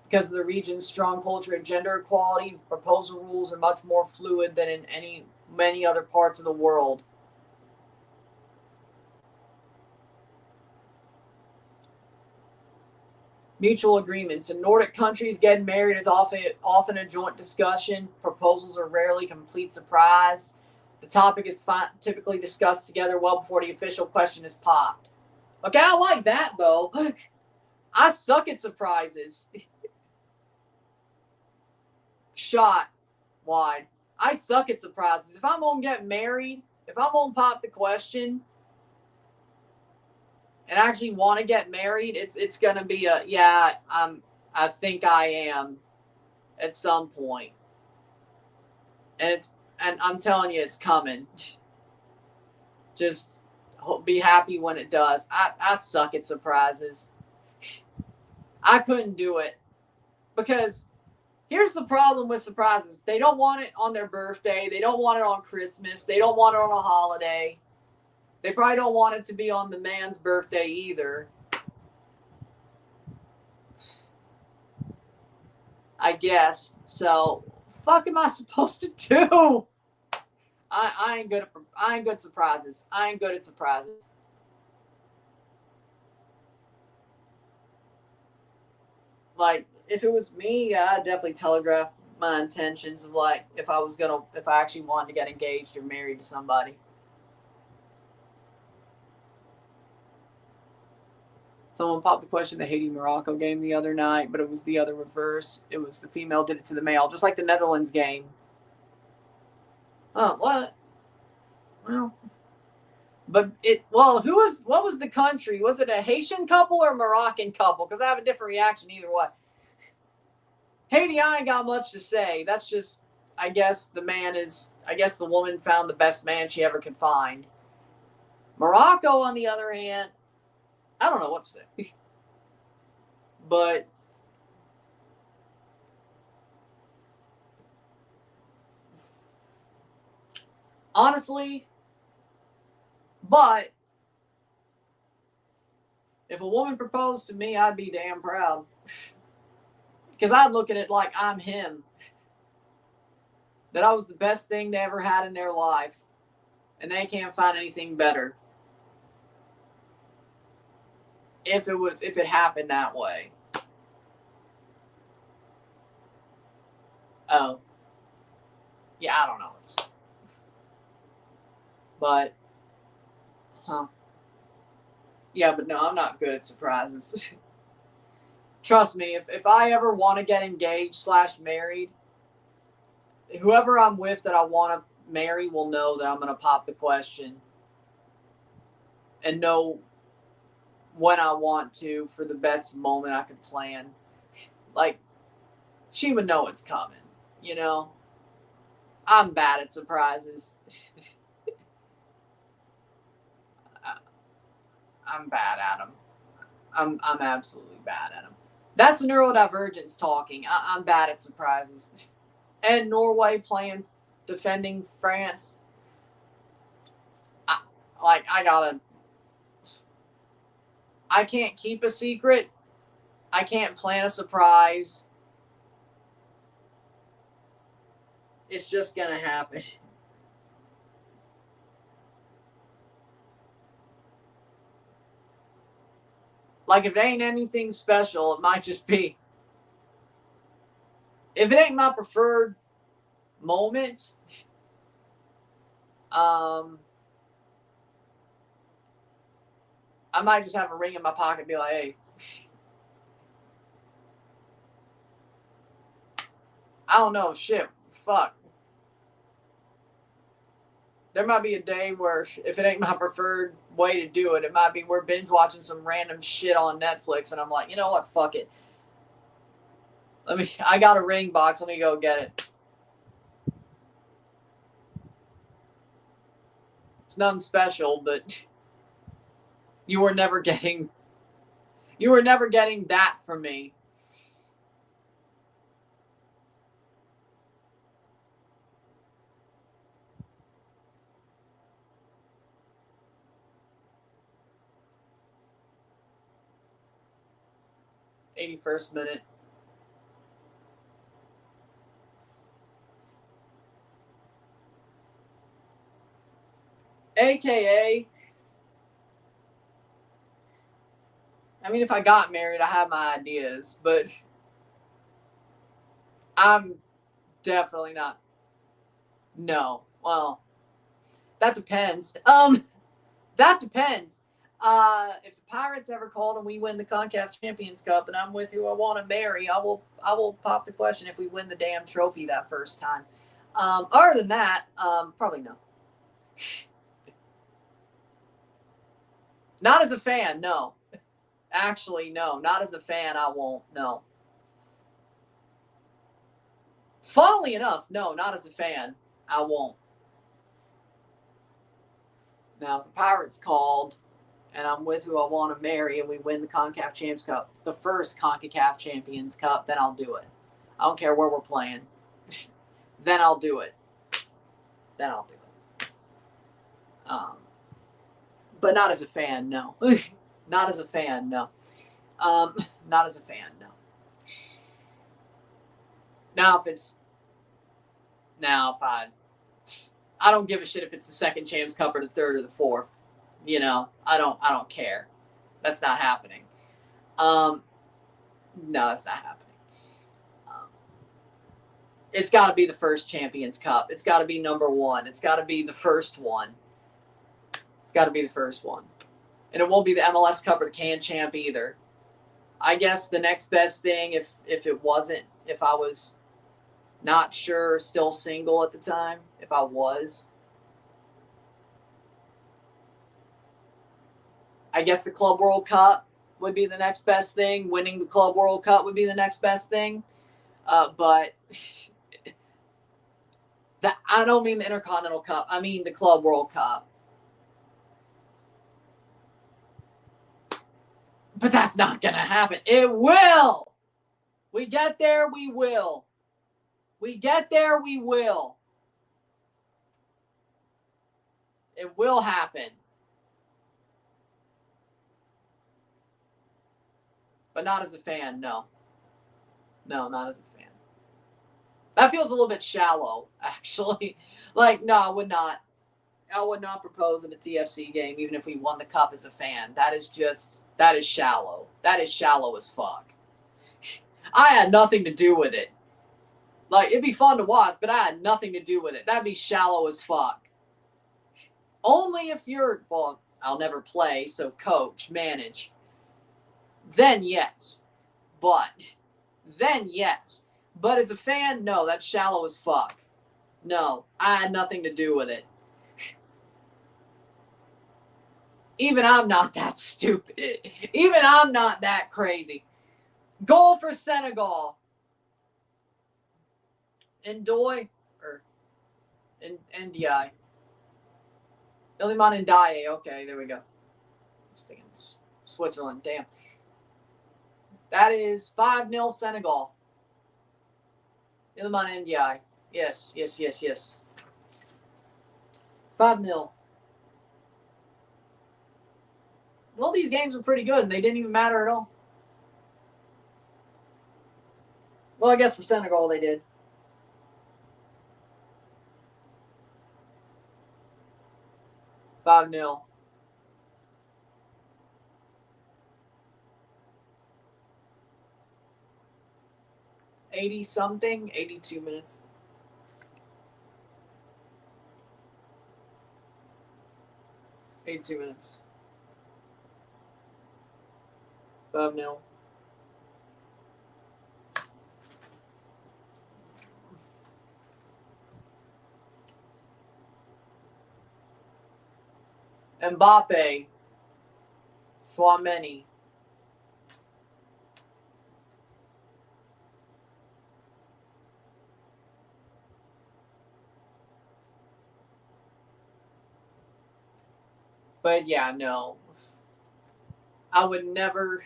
Because of the region's strong culture of gender equality, proposal rules are much more fluid than in many other parts of the world. Mutual agreements. In Nordic countries, getting married is often a joint discussion. Proposals are rarely complete surprise. The topic is typically discussed together well before the official question is popped. Okay, I like that, though. I suck at surprises. Shot wide. I suck at surprises. If I'm going to get married, if I'm going to pop the question and actually want to get married, it's going to be a, yeah, I think I am at some point. And I'm telling you, it's coming. Just be happy when it does. I suck at surprises. I couldn't do it. Because here's the problem with surprises. They don't want it on their birthday. They don't want it on Christmas. They don't want it on a holiday. They probably don't want it to be on the man's birthday either. I guess. So, fuck am I supposed to do? I ain't good at surprises. I ain't good at surprises. Like, if it was me, I'd definitely telegraph my intentions of like if I actually wanted to get engaged or married to somebody. Someone popped the question of the Haiti-Morocco game the other night, but it was the other reverse. It was the female did it to the male, just like the Netherlands game. Oh, what? Well, but what was the country? Was it a Haitian couple or a Moroccan couple? Because I have a different reaction either way. Haiti, I ain't got much to say. That's just, I guess the woman found the best man she ever could find. Morocco, on the other hand, I don't know what to say. But Honestly, but if a woman proposed to me, I'd be damn proud. Because I'd look at it like I'm him. That I was the best thing they ever had in their life. And they can't find anything better. If it happened that way. Oh. Yeah, I don't know. But, yeah, but no, I'm not good at surprises. Trust me, if I ever want to get engaged / married, whoever I'm with that I want to marry will know that I'm going to pop the question and know when I want to for the best moment I could plan. Like, she would know it's coming, you know? I'm bad at surprises. I'm bad at them. I'm absolutely bad at them. That's neurodivergence talking. I'm bad at surprises. And Norway defending France. I can't keep a secret. I can't plan a surprise. It's just going to happen. Like, if it ain't anything special, it might just be. If it ain't my preferred moment, I might just have a ring in my pocket and be like, hey. I don't know. Shit. Fuck. There might be a day where if it ain't my preferred way to do it, it might be we're binge watching some random shit on Netflix and I'm like, you know what? Fuck it. I got a ring box. Let me go get it. It's nothing special, but you were never getting that from me. '81st minute. AKA, I mean, if I got married, I have my ideas, but I'm definitely not. No. Well, that depends. That depends. If the Pirates ever called and we win the CONCACAF Champions Cup and I'm with who I want to marry, I will pop the question if we win the damn trophy that first time. Other than that, probably no. Not as a fan, no. Actually, no. Not as a fan, I won't. No. Funnily enough, no, not as a fan, I won't. Now, if the Pirates called and I'm with who I want to marry and we win the CONCACAF Champions Cup, the first CONCACAF Champions Cup, then I'll do it. I don't care where we're playing. Then I'll do it. But not as a fan, no. Not as a fan, no. Not as a fan, no. Now, I don't give a shit if it's the second Champions Cup or the third or the fourth. You know, I don't care. That's not happening. No, that's not happening. It's got to be the first Champions Cup. It's got to be number one. It's got to be the first one. It's got to be the first one. And it won't be the MLS Cup or the Can Champ either. I guess the next best thing, if I was not sure, still single at the time, if I was, I guess the Club World Cup would be the next best thing. Winning the Club World Cup would be the next best thing. But I don't mean the Intercontinental Cup. I mean the Club World Cup. But that's not going to happen. It will. We get there, we will. We get there, we will. It will happen. But not as a fan, no. No, not as a fan. That feels a little bit shallow, actually. Like, no, I would not. I would not propose in a TFC game, even if we won the cup as a fan. That is shallow. That is shallow as fuck. I had nothing to do with it. Like, it'd be fun to watch, but I had nothing to do with it. That'd be shallow as fuck. Only if you're, well, I'll never play, so coach, manage. Then yes. But as a fan, no, that's shallow as fuck. No, I had nothing to do with it. Even I'm not that stupid. Even I'm not that crazy. Goal for Senegal. Ndoye or Ndiaye. Iliman Ndiaye. Okay, there we go. Just thinking Switzerland. Damn. That is 5-0 Senegal. Iliman Ndiaye. Yes. 5-0. Well, these games were pretty good, and they didn't even matter at all. Well, I guess for Senegal they did. $5-0. $80-something, 82 minutes. $82 minutes. 5-0. Mbappe. Chouameni. But yeah, no. I would never.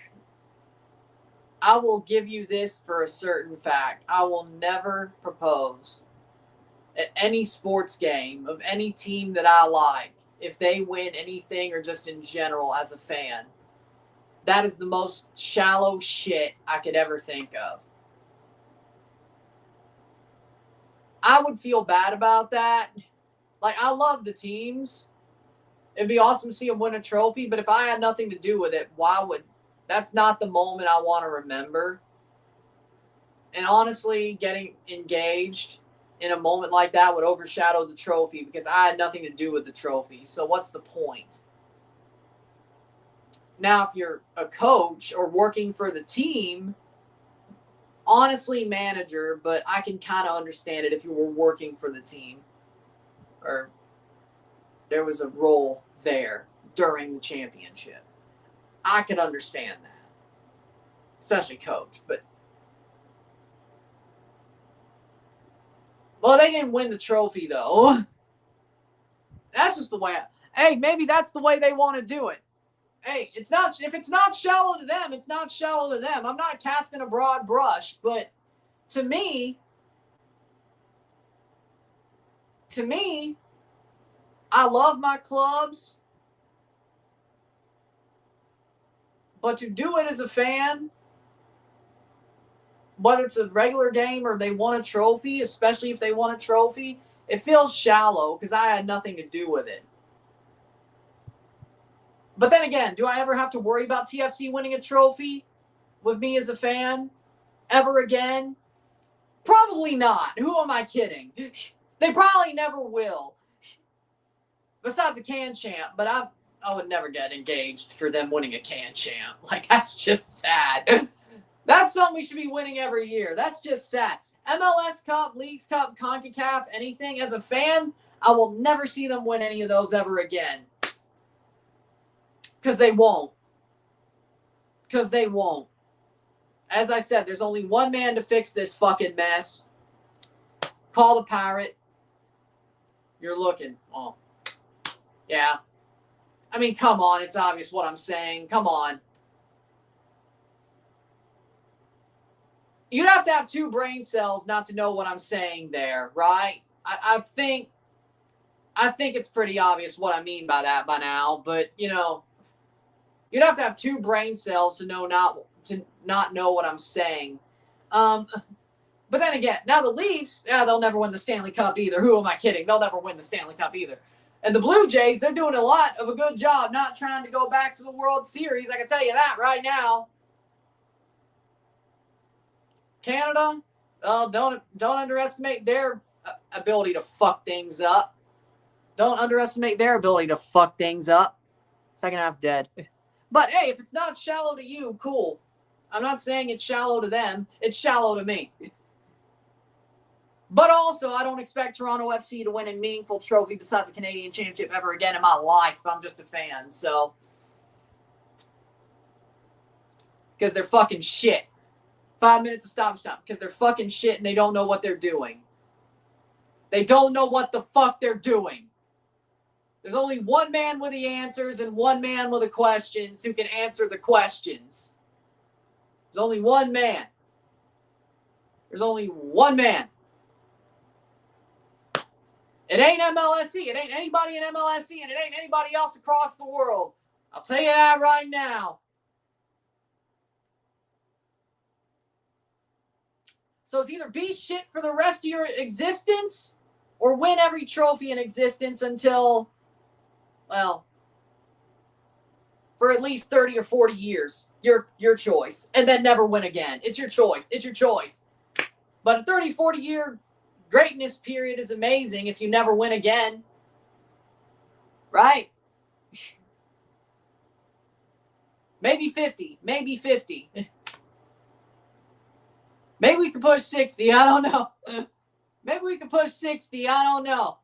I will give you this for a certain fact. I will never propose at any sports game of any team that I like if they win anything or just in general as a fan. That is the most shallow shit I could ever think of. I would feel bad about that. Like, I love the teams. It'd be awesome to see them win a trophy, but if I had nothing to do with it, why would... That's not the moment I want to remember. And honestly, getting engaged in a moment like that would overshadow the trophy because I had nothing to do with the trophy. So what's the point? Now, if you're a coach or working for the team, honestly, manager, but I can kind of understand it if you were working for the team or there was a role there during the championship. I could understand that, especially coach, but well, they didn't win the trophy though. That's just the way. Hey, maybe that's the way they want to do it. Hey, it's not. If it's not shallow to them, it's not shallow to them. I'm not casting a broad brush, but to me, I love my clubs, but to do it as a fan, whether it's a regular game or they won a trophy, especially if they won a trophy, it feels shallow because I had nothing to do with it. But then again, do I ever have to worry about TFC winning a trophy with me as a fan ever again? Probably not. Who am I kidding? They probably never will. Besides a can champ, but I would never get engaged for them winning a can champ. Like, that's just sad. That's something we should be winning every year. That's just sad. MLS Cup, Leagues Cup, CONCACAF, anything. As a fan, I will never see them win any of those ever again. Because they won't. As I said, there's only one man to fix this fucking mess. Call the Pirate. You're looking. Oh. Yeah. I mean, come on. It's obvious what I'm saying. Come on. You'd have to have 2 brain cells not to know what I'm saying there, right? I think I think it's pretty obvious what I mean by that by now, but, you know, you'd have to have 2 brain cells to not know what I'm saying. But then again, now the Leafs, they'll never win the Stanley Cup either. Who am I kidding? They'll never win the Stanley Cup either. And the Blue Jays, they're doing a lot of a good job not trying to go back to the World Series. I can tell you that right now. Canada, don't underestimate their ability to fuck things up. Don't underestimate their ability to fuck things up. Second half dead. But hey, if it's not shallow to you, cool. I'm not saying it's shallow to them. It's shallow to me. But also, I don't expect Toronto FC to win a meaningful trophy besides a Canadian championship ever again in my life. I'm just a fan, so. Because they're fucking shit. 5 minutes of stoppage time. Because they're fucking shit and they don't know what they're doing. They don't know what the fuck they're doing. There's only one man with the answers and one man with the questions who can answer the questions. There's only one man. There's only one man. It ain't MLSE. It ain't anybody in MLSE, and it ain't anybody else across the world. I'll tell you that right now. So it's either be shit for the rest of your existence or win every trophy in existence until, well, for at least 30 or 40 years. Your choice. And then never win again. It's your choice. It's your choice. But a 30, 40-year greatness period is amazing if you never win again. Right? Maybe 50. Maybe 50. Maybe we can push 60. I don't know. Maybe we can push 60. I don't know.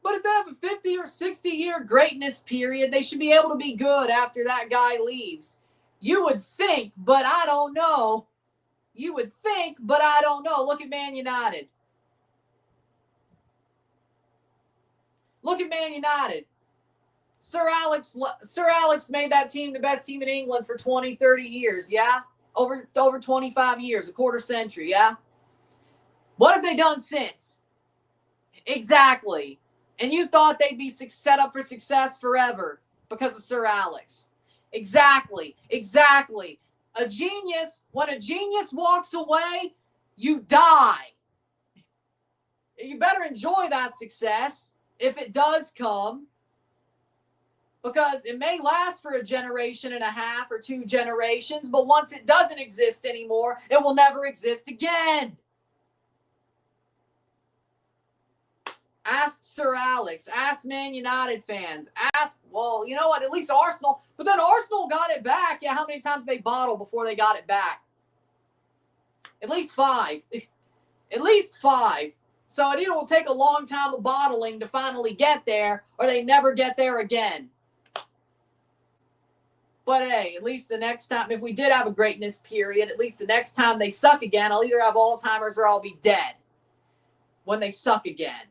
But if they have a 50 or 60-year greatness period, they should be able to be good after that guy leaves. You would think, but I don't know. You would think, but I don't know. Look at Man United. Look at Man United. Sir Alex made that team the best team in England for 20, 30 years, yeah? Over 25 years, a quarter century, yeah? What have they done since? Exactly. And you thought they'd be set up for success forever because of Sir Alex. Exactly. Exactly. A genius, when a genius walks away, you die. You better enjoy that success if it does come, because it may last for a generation and a half or 2 generations, but once it doesn't exist anymore, it will never exist again. Ask Sir Alex. Ask Man United fans. Ask, well, you know what? At least Arsenal. But then Arsenal got it back. Yeah, how many times they bottled before they got it back? At least 5. At least 5. So it either will take a long time of bottling to finally get there, or they never get there again. But hey, at least the next time, if we did have a greatness period, at least the next time they suck again, I'll either have Alzheimer's or I'll be dead when they suck again.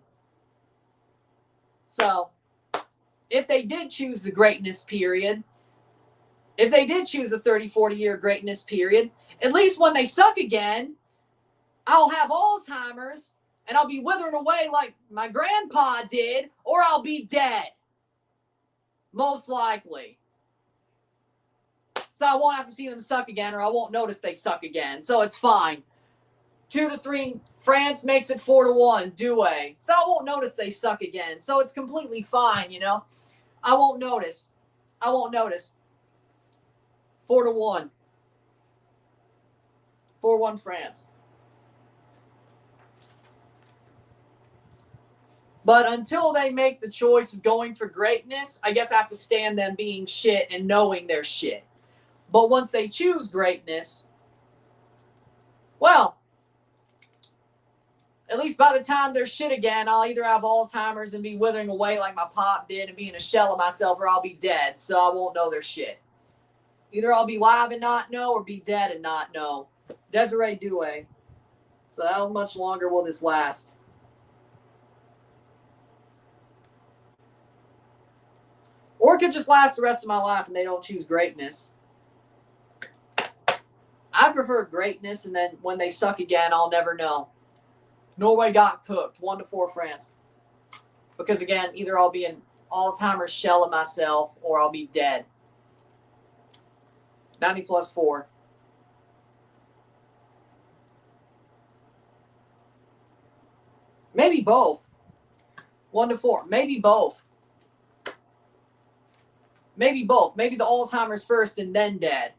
So, if they did choose the greatness period, if they did choose a 30, 40-year greatness period, at least when they suck again, I'll have Alzheimer's and I'll be withering away like my grandpa did, or I'll be dead. Most likely. So I won't have to see them suck again, or I won't notice they suck again. So it's fine. 2-3, France makes it 4-1, Douay. So I won't notice they suck again. So it's completely fine, you know. I won't notice. 4-1. 4-1 France. But until they make the choice of going for greatness, I guess I have to stand them being shit and knowing they're shit. But once they choose greatness, well, at least by the time they're shit again, I'll either have Alzheimer's and be withering away like my pop did and be in a shell of myself, or I'll be dead, so I won't know their shit. Either I'll be live and not know, or be dead and not know. Desiree Douay. So how much longer will this last? Or it could just last the rest of my life and they don't choose greatness. I prefer greatness, and then when they suck again, I'll never know. Norway got cooked. 1-4 France. Because, again, either I'll be an Alzheimer's shell of myself or I'll be dead. 90 plus 4. Maybe both. 1 to 4. Maybe both. Maybe both. Maybe the Alzheimer's first and then dead.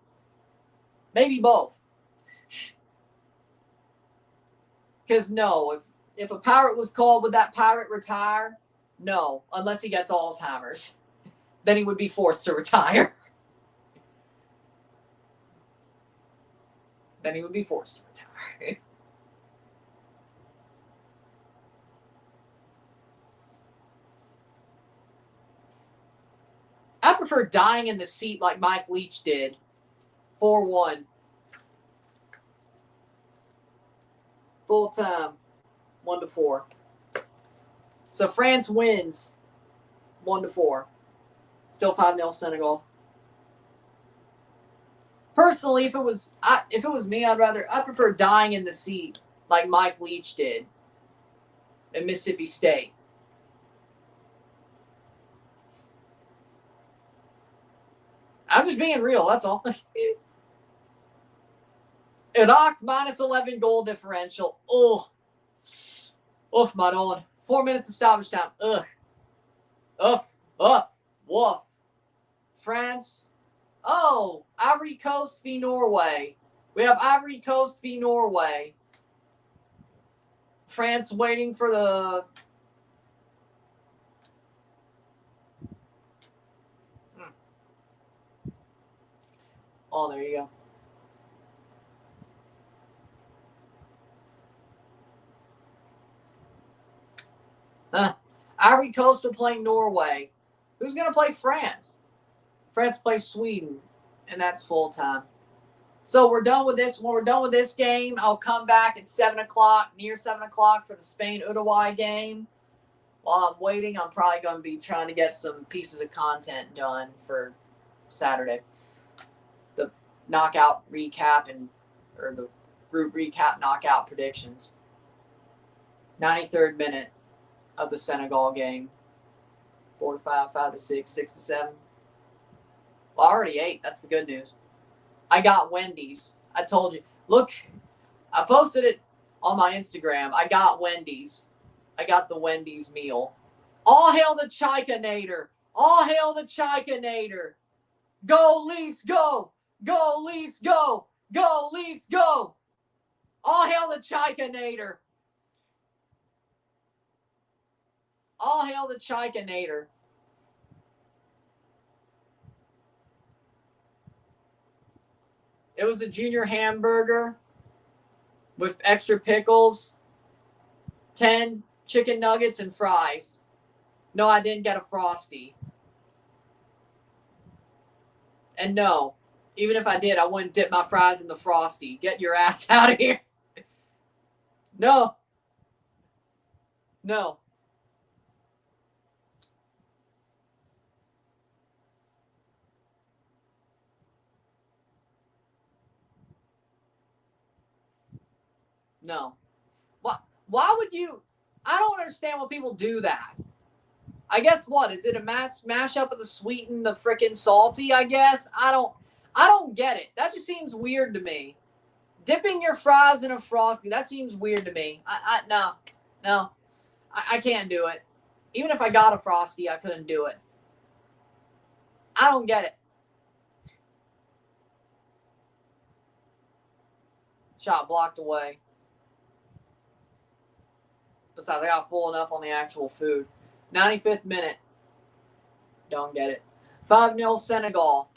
Maybe both. Because no, if a pirate was called, would that pirate retire? No, unless he gets Alzheimer's. Then he would be forced to retire. Then he would be forced to retire. I prefer dying in the seat like Mike Leach did. 4-1. Full time. 1 to 4. So France wins 1 to 4. Still 5-0 Senegal. Personally, if it was me, I prefer dying in the seat like Mike Leach did at Mississippi State. I'm just being real, that's all. Iraq minus 11 goal differential. Oh. Oof, Manon. 4 minutes of stoppage time. Ugh. Woof. France. Oh, Ivory Coast v. Norway. We have Ivory Coast v. Norway. France waiting for the... Oh, there you go. Ivory Coast are playing Norway. Who's going to play France? France plays Sweden, and that's full time. So we're done with this. When we're done with this game, I'll come back at 7 o'clock, near 7 o'clock for the Spain-Uruguay game. While I'm waiting, I'm probably going to be trying to get some pieces of content done for Saturday. The knockout recap or the group recap knockout predictions. 93rd minute of the Senegal game. 4 to 5, 5 to 6, 6 to 7. Well, I already ate. That's the good news. I got Wendy's. I told you. Look, I posted it on my Instagram. I got Wendy's. I got the Wendy's meal. All hail the Chicanator. All hail the Chicanator. Go Leafs, go. Go Leafs, go. Go Leafs, go. All hail the Chicanator. All hail the Chicanator. It was a junior hamburger with extra pickles, 10 chicken nuggets, and fries. No, I didn't get a Frosty. And no, even if I did, I wouldn't dip my fries in the Frosty. Get your ass out of here. No. No. No. Why would you? I don't understand why people do that. I guess what? Is it a mash up of the sweet and the frickin' salty, I guess? I don't get it. That just seems weird to me. Dipping your fries in a Frosty, that seems weird to me. No. I can't do it. Even if I got a Frosty, I couldn't do it. I don't get it. Shot blocked away. Besides, I got full enough on the actual food. 95th minute. Don't get it. 5-0 Senegal.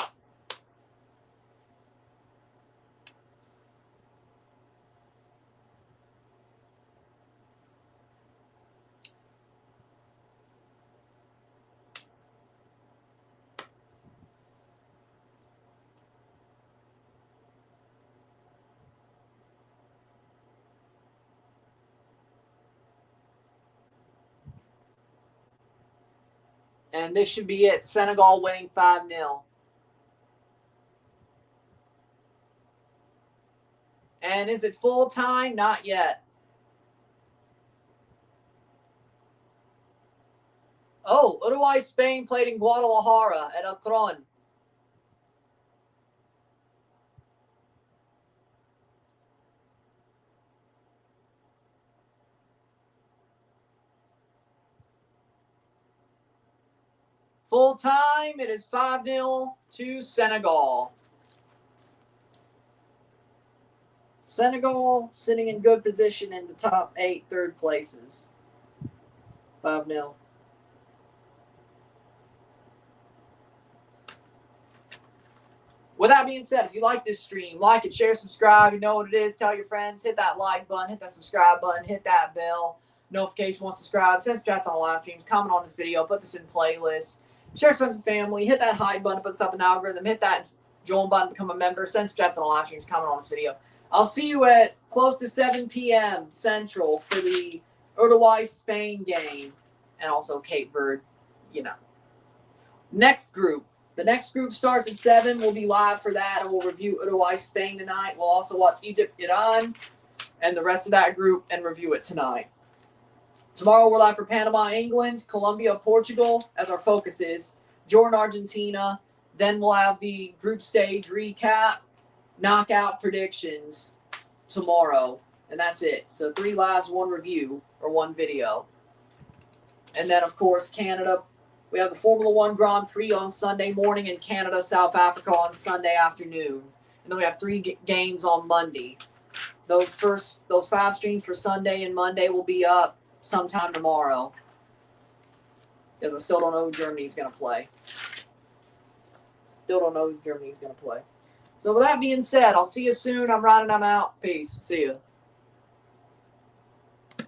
And this should be it. Senegal winning 5-0. And is it full time? Not yet. Oh, Uruguay, Spain played in Guadalajara at Akron. Full time, it is 5-0 to Senegal. Senegal sitting in good position in the top 8 third places. 5-0. With that being said, if you like this stream, like it, share, subscribe. You know what it is. Tell your friends. Hit that like button. Hit that subscribe button. Hit that bell. Notification once subscribed. Send chats on live streams. Comment on this video. Put this in playlists. Share friends and family. Hit that hype button. Put stuff in the algorithm. Hit that join button. Become a member. Send chats on live streams. Comment on this video. I'll see you at close to 7 p.m. Central for the Uruguay-Spain game. And also Cape Verde, you know. Next group. The next group starts at 7. We'll be live for that, and we'll review Uruguay-Spain tonight. We'll also watch Egypt-Iran and the rest of that group and review it tonight. Tomorrow we're live for Panama, England, Colombia, Portugal, as our focus is. Jordan, Argentina. Then we'll have the group stage recap, knockout predictions tomorrow, and that's it. So 3 lives, 1 review, or 1 video. And then, of course, Canada. We have the Formula 1 Grand Prix on Sunday morning in Canada, South Africa on Sunday afternoon. And then we have 3 games on Monday. Those 5 streams for Sunday and Monday will be up sometime tomorrow. Because I still don't know who Germany's going to play. Still don't know who Germany's going to play. So with that being said, I'll see you soon. I'm Ryan and I'm out. Peace. See you.